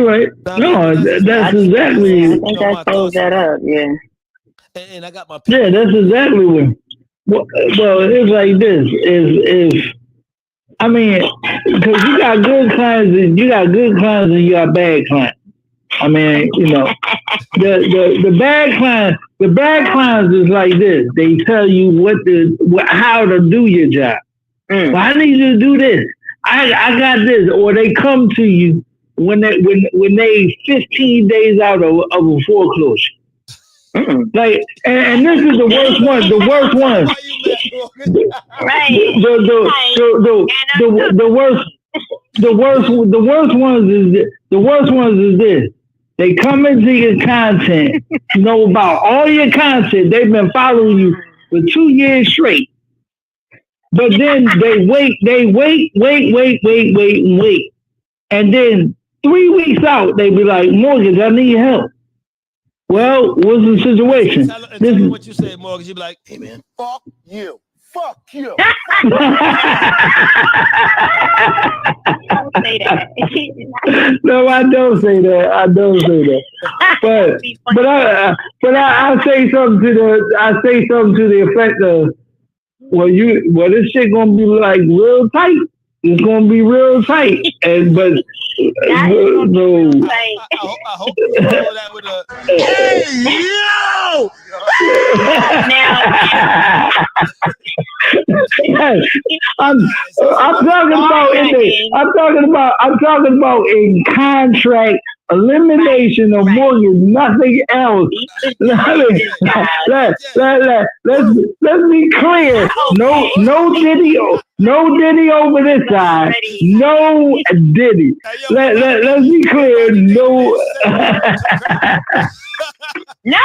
right. No, that's exactly. I think I closed that up. Yeah. And I got my yeah, that's exactly what. Well, it's like this. Is I mean, because you got good clients and you got bad clients. I mean, you know, the bad clients is like this. They tell you how to do your job. Well, I need you to do this. I got this, or they come to you when they 15 days out of a foreclosure. Like, and this is the worst one. The worst one. Right. The worst ones is this. They come into your content, know about all your content. They've been following you for 2 years straight. But then they wait. And then 3 weeks out, they be like, Mortgage, I need help. Well, what's the situation? Tell me what you said, Mortgage. You be like, hey, man, fuck you. Fuck you. Don't say that. No, I don't say that. I don't say that. But I say something to the effect of, well, this shit gonna be like real tight. It's gonna be real tight, and but no. I hope you follow that with a hey yo. I'm talking about in contract elimination of mortgage, nothing else. Let's be clear. No Diddy over this side. No Diddy. Let's be clear. No. No. Yeah.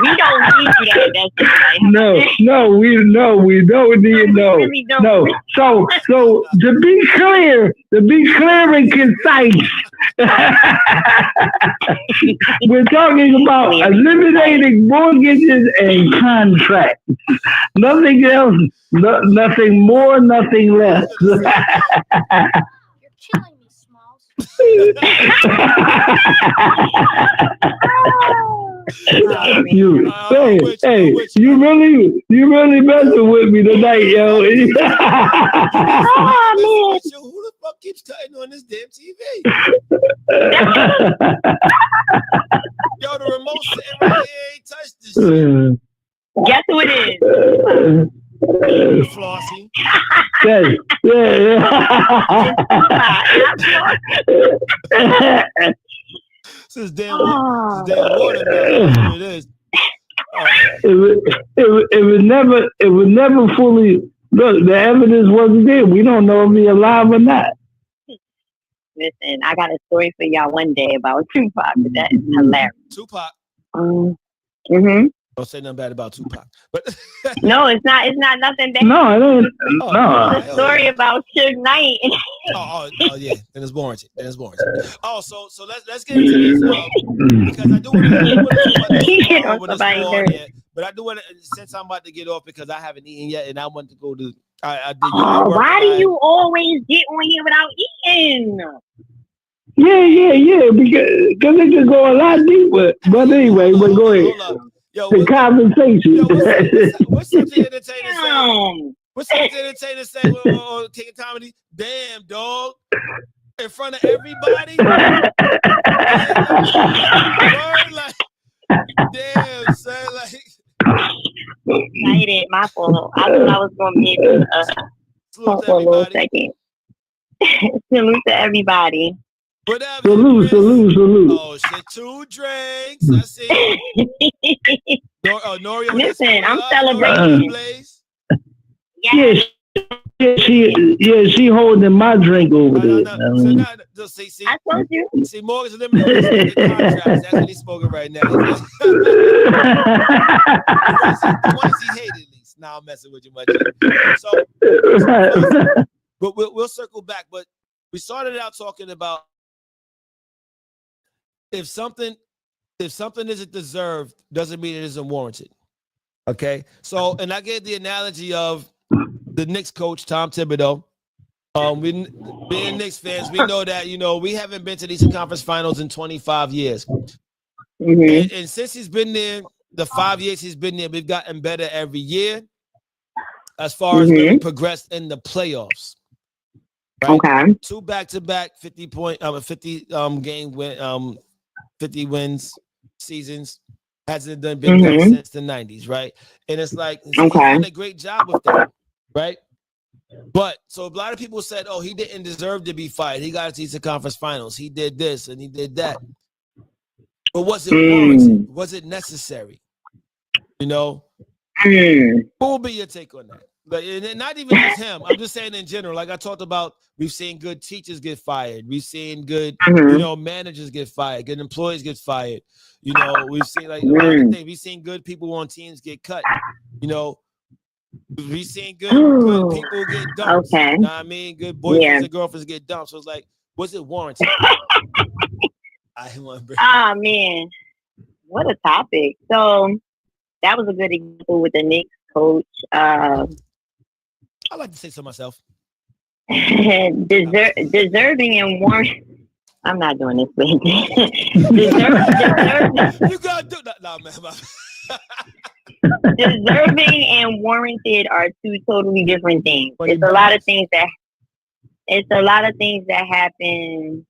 We don't need that. No, we don't need no. So to be clear and concise, we're talking about eliminating mortgages and contracts. Nothing else. Nothing more. Nothing less. You're killing me, Smalls. You really messing with me tonight, yo. Who the fuck keeps cutting on this damn TV? Yo, the remote sitting right here ain't touched this shit. Guess who it is? Flossie. This is damn water now. That's what it is. It was never fully. Look, the evidence wasn't there. We don't know if he's alive or not. Listen, I got a story for y'all one day about Tupac, but that is hilarious. Tupac. Mm-hmm. Don't say nothing bad about Tupac. But no, it's not nothing bad. No, I don't. No. It's a story about Suge Knight. Oh, yeah. Then it's warranted. Oh, so let's get into this because I do want to talk about this when it's on yet. But I do want to, since I'm about to get off because I haven't eaten yet, and I want to go to. Why do you always get on here without eating? Yeah. Because it could go a lot deeper. But anyway, but go ahead. The conversation. What's something entertaining say? What's something entertaining say on King of Comedy? Damn, dog. In front of everybody? Damn, son. Excited, my fault. I thought I was going to be able to talk for a little second. Salute to everybody. What up? Salute. Oh, shit. 2 drinks. I see. Norio, listen, I'm celebrating. Yes. She holding my drink over there. See, I told you. See, Morgan's eliminating contracts. That's what he's smoking right now. The ones he hated, at least. Now I'm messing with you much. So but we'll circle back. But we started out talking about if something isn't deserved, doesn't mean it isn't warranted. Okay. So, and I gave the analogy of the Knicks coach, Tom Thibodeau. We being Knicks fans, we know that, we haven't been to these conference finals in 25 years. Mm-hmm. And since he's been there, the 5 years he's been there, we've gotten better every year as far as where we progressed in the playoffs. Right? Okay. 2 back-to-back 50 game win, 50 wins seasons. Hasn't been done since the 90s, right? And it's like he's done a great job with that, right? But so a lot of people said, "Oh, he didn't deserve to be fired. He got to the conference finals. He did this and he did that." But was it warranted? Was it necessary? What will be your take on that? But not even just him. I'm just saying in general. Like I talked about, we've seen good teachers get fired. We've seen good, managers get fired. Good employees get fired. We've seen like a lot of things. We've seen good people on teams get cut. We've seen good people get dumped. Okay. You know what I mean? Good boyfriends and girlfriends get dumped. So it's like, was it warranted? Oh man, what a topic. So that was a good example with the Knicks coach. I like to say so myself. Deserving and warranted. I'm not doing this with deserving. You gotta do that. No, man. Deserving and warranted are two totally different things. It's a lot of things that happen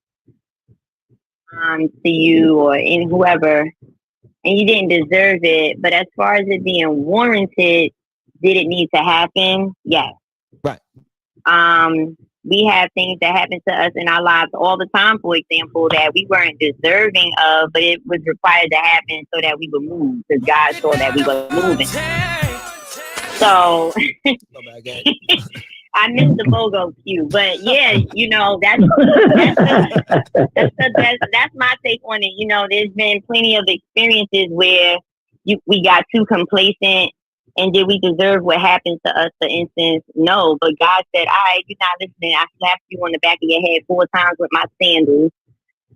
to you or in whoever, and you didn't deserve it. But as far as it being warranted, did it need to happen? Yes. Right. We have things that happen to us in our lives all the time, for example, that we weren't deserving of, but it was required to happen so that we would move, because God saw that we were moving. So I missed the BOGO cue, but yeah, you know, that's my take on it. You know, there's been plenty of experiences where we got too complacent. And did we deserve what happened to us, for instance? No, but God said, all right, you're not listening. I slapped you on the back of your head 4 times with my sandals.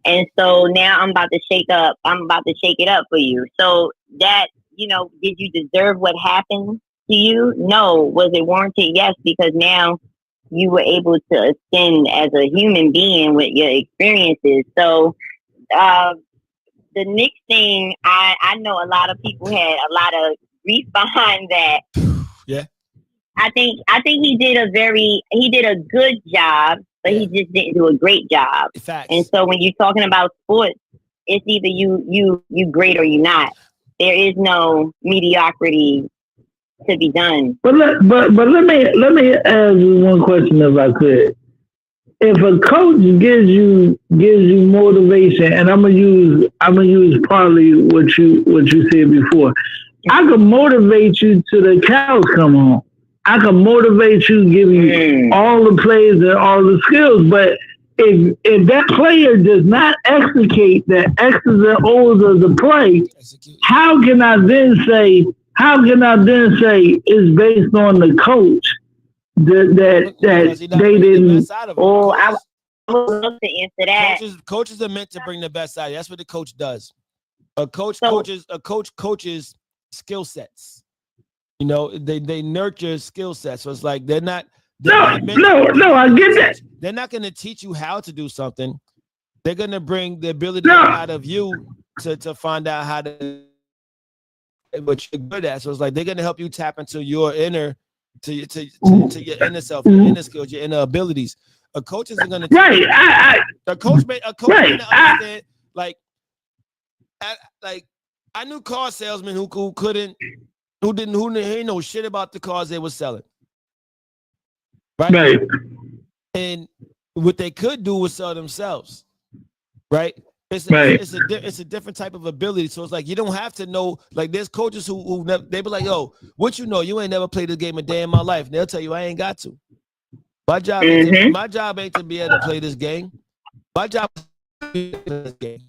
And so now I'm about to shake it up for you. So that, you know, did you deserve what happened to you? No. Was it warranted? Yes, because now you were able to ascend as a human being with your experiences. So the next thing, I know a lot of people had a lot of grief behind that. Yeah. I think he did a good job, but he just didn't do a great job. Facts. And so when you're talking about sports, it's either you great or you not. There is no mediocrity to be done. But let me ask you one question, if I could. If a coach gives you motivation, and I'm gonna use partly what you said before. I can motivate you to the cows come home. I can motivate you, give you all the plays and all the skills. But if that player does not execute the X's and O's of the play, how can I then say it's based on the coach that they didn't? Oh, I would love to answer that. Coaches are meant to bring the best out. That's what the coach does. A coach coaches skill sets. You know, they nurture skill sets. So it's like they're not. No, I get that. They're not going to teach you how to do something. They're going to bring the ability out of you to find out how to what you're good at. So it's like they're going to help you tap into your inner to your inner self, your inner skills, your inner abilities. A coach isn't going to a coach may understand like I knew car salesmen who didn't know shit about the cars they were selling. Right? And what they could do was sell themselves. Right? It's a different type of ability. So it's like you don't have to know. Like there's coaches who never, they be like, yo, what you know? You ain't never played this game a day in my life. And they'll tell you I ain't got to. My job ain't to be able to play this game. My job is to play this game.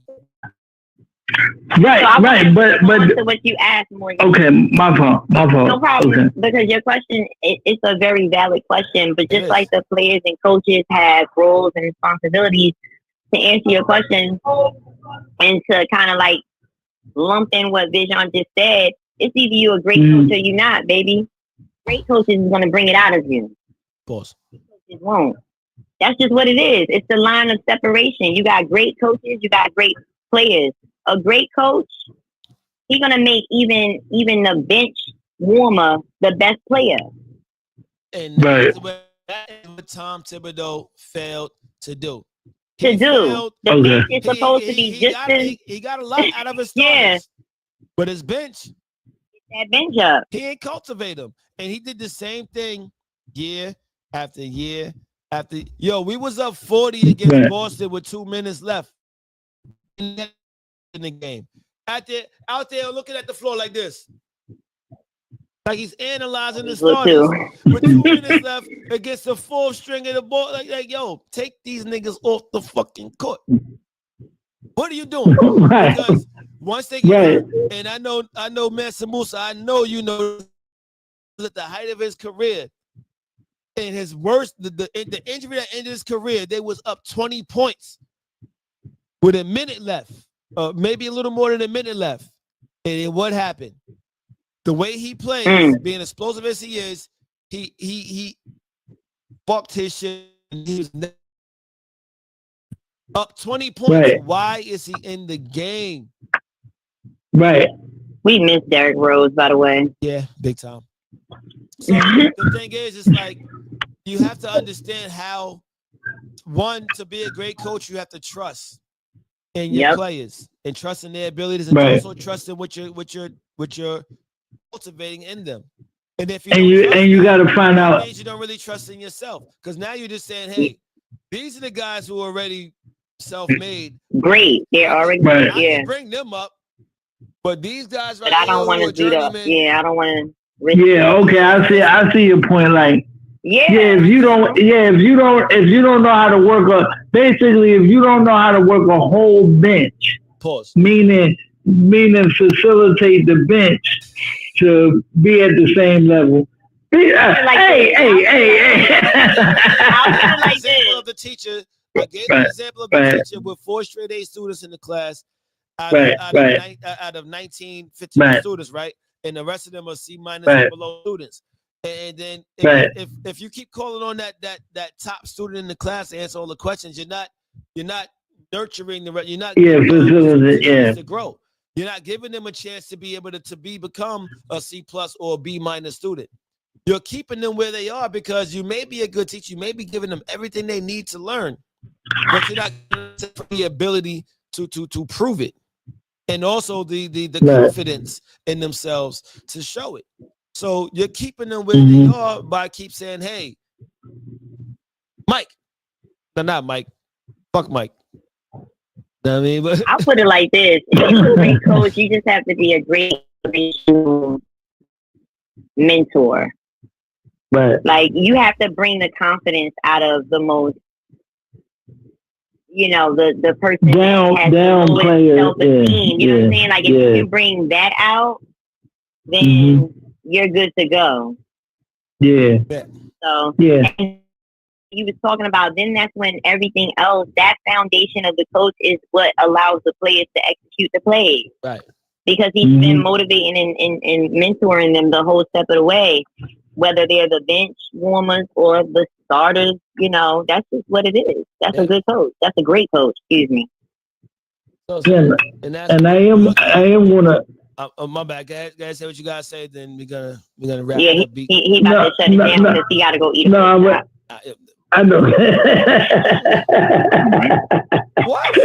Right, but what you asked, Morgan. Okay, my fault. No problem, okay. Because your question it's a very valid question. But just like the players and coaches have roles and responsibilities to answer your question, and to kind of like lump in what Vision just said, it's either you a great coach or you not, baby. Great coaches is going to bring it out of you. Pause. It won't. That's just what it is. It's the line of separation. You got great coaches, you got great players. A great coach, he's gonna make even the bench warmer the best player. And that's what Tom Thibodeau failed to do. The bench is supposed to be just as he got a lot out of his starters. But his bench, that bench up. He ain't cultivate them. And he did the same thing year after year after. Yo, we was up 40 against Boston with 2 minutes left in the game. Out there looking at the floor like this. Like he's analyzing the starters with 2 minutes left against the fourth string of the ball. Like, yo, take these niggas off the fucking court. What are you doing? Because once they get and I know Mansa Musa, I know you know at the height of his career, in his worst, the injury that ended his career, they was up 20 points with a minute left, maybe a little more than a minute left. And then what happened? The way he plays, being explosive as he is, he fucked his shit. And he was up 20 points. Right. Why is he in the game? Right. We miss Derrick Rose, by the way. Yeah, big time. So the thing is, it's like you have to understand how, one, to be a great coach, you have to trust in your players and trust in their abilities, and also trust in what you're cultivating in them. And if you got to find out, means you don't really trust in yourself, because now you're just saying, hey, these are the guys who are already self-made. Great, they're already I can bring them up, but these guys right but I don't want to do that. Yeah, I don't want to. Yeah, okay, I see your point. Like, if you don't know how to work basically, if you don't know how to work a whole bench, meaning facilitate the bench to be at the same level. Hey. Example of the teacher. I gave an example of the teacher with 4 straight A students in the class out of 19, 15 students, right? And the rest of them are C- and below students. And then if you keep calling on that top student in the class to answer all the questions, you're not nurturing you're not to grow. You're not giving them a chance to be able to become a C+ or a B- student. You're keeping them where they are because you may be a good teacher, you may be giving them everything they need to learn, but you're not giving them the ability to prove it. And also the confidence in themselves to show it. So you're keeping them where they are by keep saying, hey, Mike. No, not Mike. Fuck Mike. Know what I mean? But I'll put it like this. If you're a great coach, you just have to be a great mentor. Like, you have to bring the confidence out of the most, the person that has the lowest self-esteem. You know what I'm saying? Like, if you can bring that out, then you're good to go. Yeah. So, and you was talking about, then that's when everything else, that foundation of the coach is what allows the players to execute the plays. Right. Because he's been motivating and mentoring them the whole step of the way, whether they're the bench warmers or the starters. That's just what it is. That's a good coach. That's a great coach. Excuse me. And I am gonna. My bad. Guys, say what you guys say. Then we're gonna wrap it up. He about to shut it down because he gotta go eat. I know. What?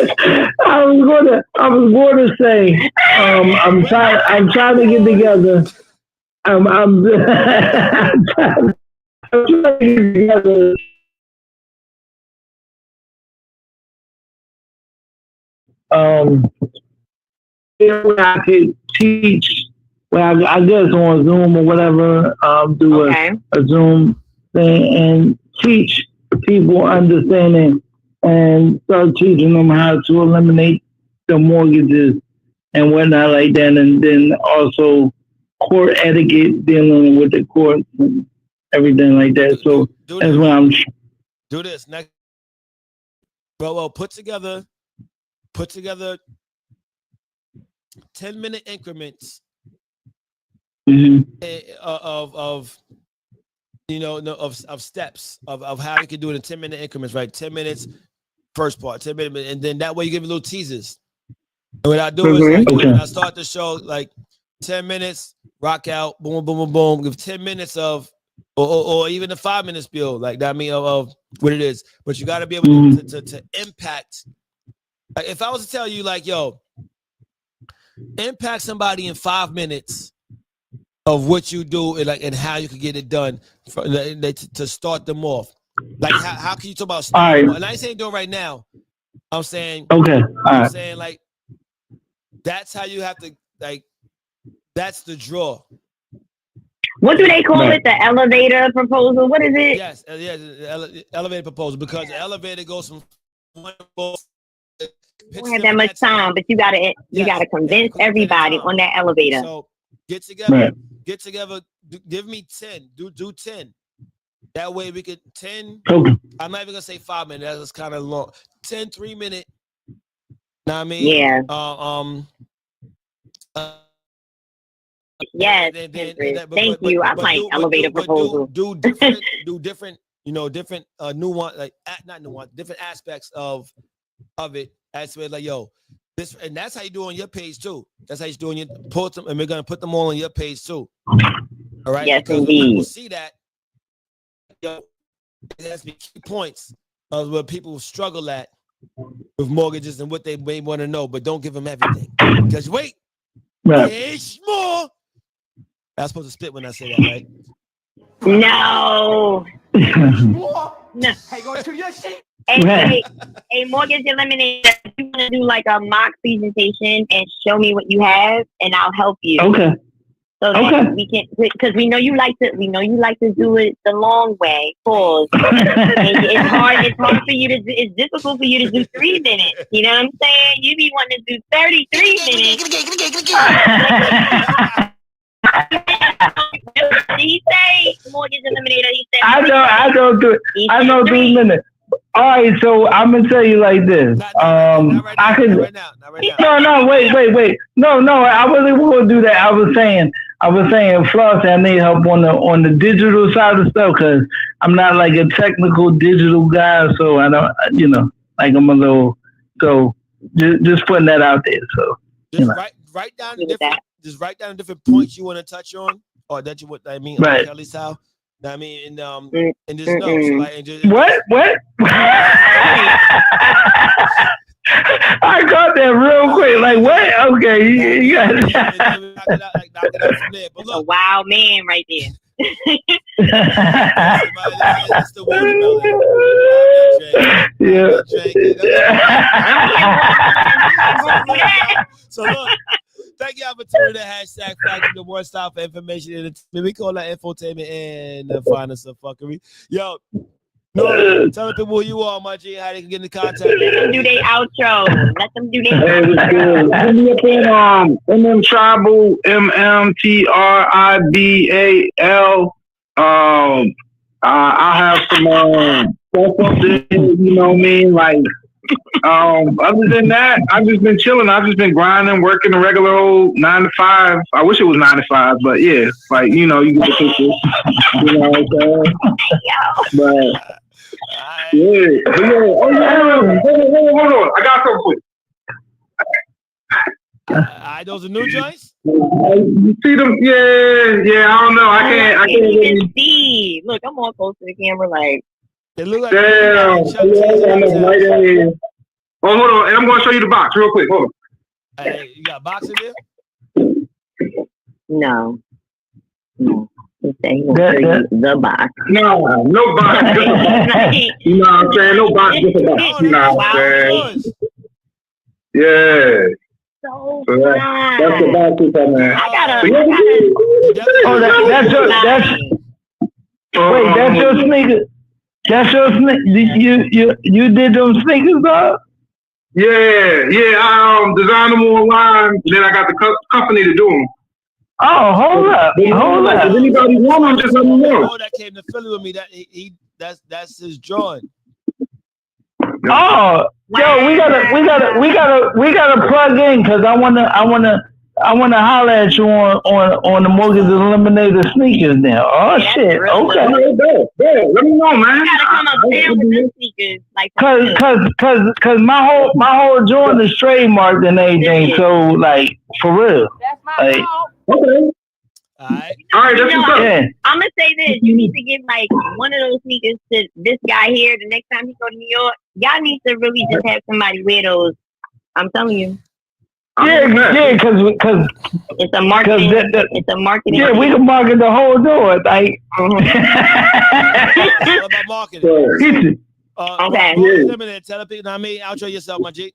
I was gonna say. I'm trying to get together. I'm trying to get together. Where I could teach, I guess on Zoom or whatever, do a Zoom thing and teach people understanding and start teaching them how to eliminate the mortgages and whatnot like that, and then also court etiquette, dealing with the courts and everything like that. So that's what I'm. Do this next. Well, put together 10-minute increments of steps of how you can do it in 10-minute increments, right? 10 minutes first part, 10 minutes, and then that way you give little teasers. And what I do is when I start the show, like 10 minutes, rock out, boom, boom, boom, boom, give 10 minutes of or even a 5-minute spiel, like that. I mean of what it is, but you got to be able to impact. Like if I was to tell you, like, yo, impact somebody in 5 minutes of what you do and how you can get it done to start them off. Like how can you talk about starting them off? And I ain't saying do it right now. I'm saying saying like that's how you have to, like, that's the draw. What do they call it? The elevator proposal? What is it? Yes, elevator proposal, because the elevator goes from one floor. You don't have that much time, but you gotta convince everybody on that elevator. So get together, give me 10, do 10. That way we could 10. I'm not even gonna say 5 minutes. That's kind of long. 10 3-minute. Know what I mean? Yeah. Yes. Thank you. I like elevator proposal. Do different you know, different nuance, like not nuance, different aspects of it. As well, like, yo, this, and that's how you do on your page too. That's how you do on your post them, and we're gonna put them all on your page too. All right, Yes, because indeed. when people see that, yo, it has to be key points of where people struggle at with mortgages and what they may want to know, but don't give them everything. Because wait, there's more. I'm supposed to spit when I say that, right? No. More. No. Hey, go to your shit. A mortgage eliminator. You want to do like a mock presentation and show me what you have, and I'll help you. Okay. So that we can, because we know you like to do it the long way. Pause. It's hard for you to do, it's difficult for you to do 3 minutes. You know what I'm saying? You be wanting to do 33 minutes. Did he say mortgage eliminator? He said I don't do it. I know 3 minutes. All right, so I'm gonna tell you like this. Not right now. No, wait. No, I really won't do that. I was saying, Floss, I need help on the digital side of stuff because I'm not like a technical digital guy, so I don't, you know, like I'm a little. So just putting that out there. So just write down the different points you want to touch on, or that you would. I mean, right. Like Kelly style. I mean, and just know, so like, and just, what? I got that real quick. Like what? Okay, you got it. Knock it out from there. But a look, wild man right there. it's the watermelon. So look, thank y'all for tuning in. Hashtag Factuals, the one stop for information and entertainment. We call that infotainment and the finest of fuckery. Yo, no, tell the people who you are, my G, how they can get in contact. Let them do their outro. Let them do their Hey, what's good? Hit me up on MM Tribal, MMTRIBAL. I have some stuff up there, you know what I mean? Like, other than that, I've just been chilling. I've just been grinding, working a regular old 9 to 5. I wish it was 9 to 5, but yeah, like, you know, you get the picture. You know what I'm saying? But yeah. Oh yeah. Hold on. I got something for you. Those are new joints? You see them? Yeah. I don't know. I can't even see. Look, I'm all close to the camera, like. They look like damn. Oh, hold on. And I'm going to show you the box real quick. Hold on. Hey, you got a box in there? No. He said he gonna show you the box. No box. You know what I'm saying? No box, just a box. You know what I'm saying? Yeah. So that's the box, man. I gotta. That's your sneaker. That's your sneaker. You did them sneakers, dog? Yeah. I designed them online. Then I got the company to do them. Oh, hold up. If anybody want them, just let me know. That came to Philly with me. That's his drawing. Oh, yo, we gotta plug in because I wanna holler at you on the Mortgage Eliminator sneakers now. Oh shit, okay. Let me know, man. You gotta come up there with the sneakers, like cause my whole joint is trademarked and everything. So like for real, that's my like, okay. All right, that's what's up. Yeah. I'm gonna say this: you need to give like one of those sneakers to this guy here. The next time he go to New York, y'all need to really just have somebody wear those. I'm telling you. Yeah, because it's a marketing. It's a marketing. Yeah, we can market the whole door. Like, all about marketing. Okay. Limited. Tell people. I mean, outro yourself, my G.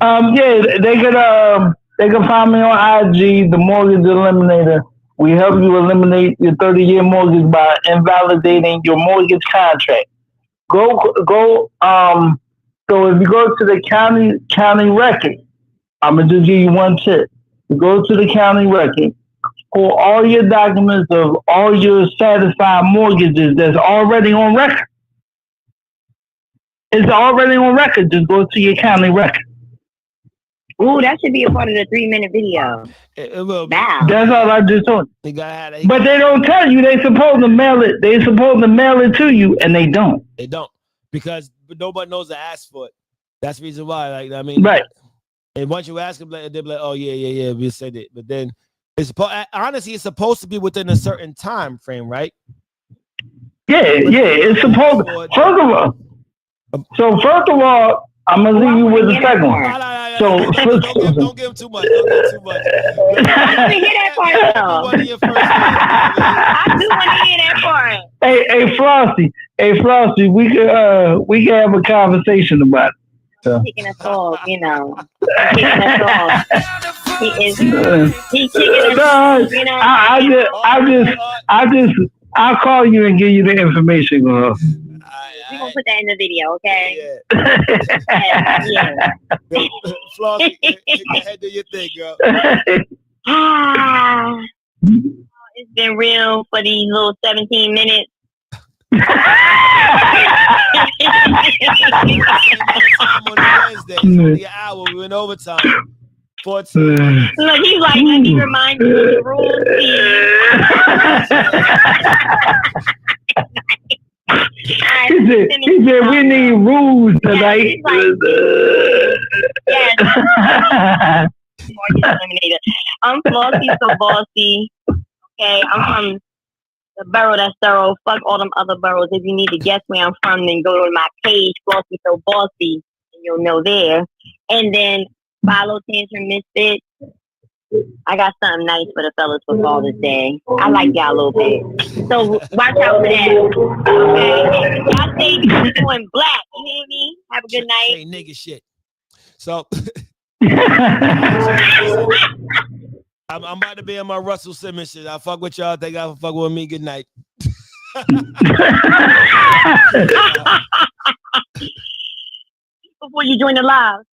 Yeah, they can find me on IG, the Mortgage Eliminator. We help you eliminate your 30-year mortgage by invalidating your mortgage contract. Go. So if you go to the county record, I'm gonna just give you one tip. You go to the county record, pull all your documents of all your satisfied mortgages that's already on record. It's already on record. Just go to your county record. Ooh, that should be a part of the 3-minute video. It will be. Wow. That's all I just told you. He gotta have But they don't tell you they supposed to mail it. They supposed to mail it to you, and they don't. They don't, because nobody knows to ask for it. That's the reason why. Like, I mean, Right. And once you ask them, they'll be like, "Oh yeah, we said it." But then it's honestly, it's supposed to be within a certain time frame, right? Yeah. It's supposed. First of all, I'm gonna leave you with the second one. So don't give him too much. Don't give him too much. I didn't hear that part though. I do want to hear that part. Hey Flossie, we can have a conversation about it. So. Kicking us off, you know. Kicking us off. He's kicking us off, you know. I'll call you and give you the information. We're gonna put that in the video, okay? Yeah. Flossie, go ahead, do your thing, girl. It's been real for these little 17 minutes. On Wednesday, it's only an hour. We went overtime. 14. Look, he's like, let me remind you of the rules, He said we need rules tonight. Yes. I'm Flossie so bossy. Okay, I'm from the borough that's thorough. Fuck all them other boroughs. If you need to guess where I'm from, then go to my page, Flossie so bossy, and you'll know there. And then follow Tantrum Misfit. I got something nice for the fellas for Father's Day. I like y'all a little bit. So watch out for that. Okay? Y'all stay beautiful and black. You hear me? Have a good night. Hey, nigga shit. So I'm about to be in my Russell Simmons shit. I fuck with y'all. Think I fuck with me. Good night. Before you join the live.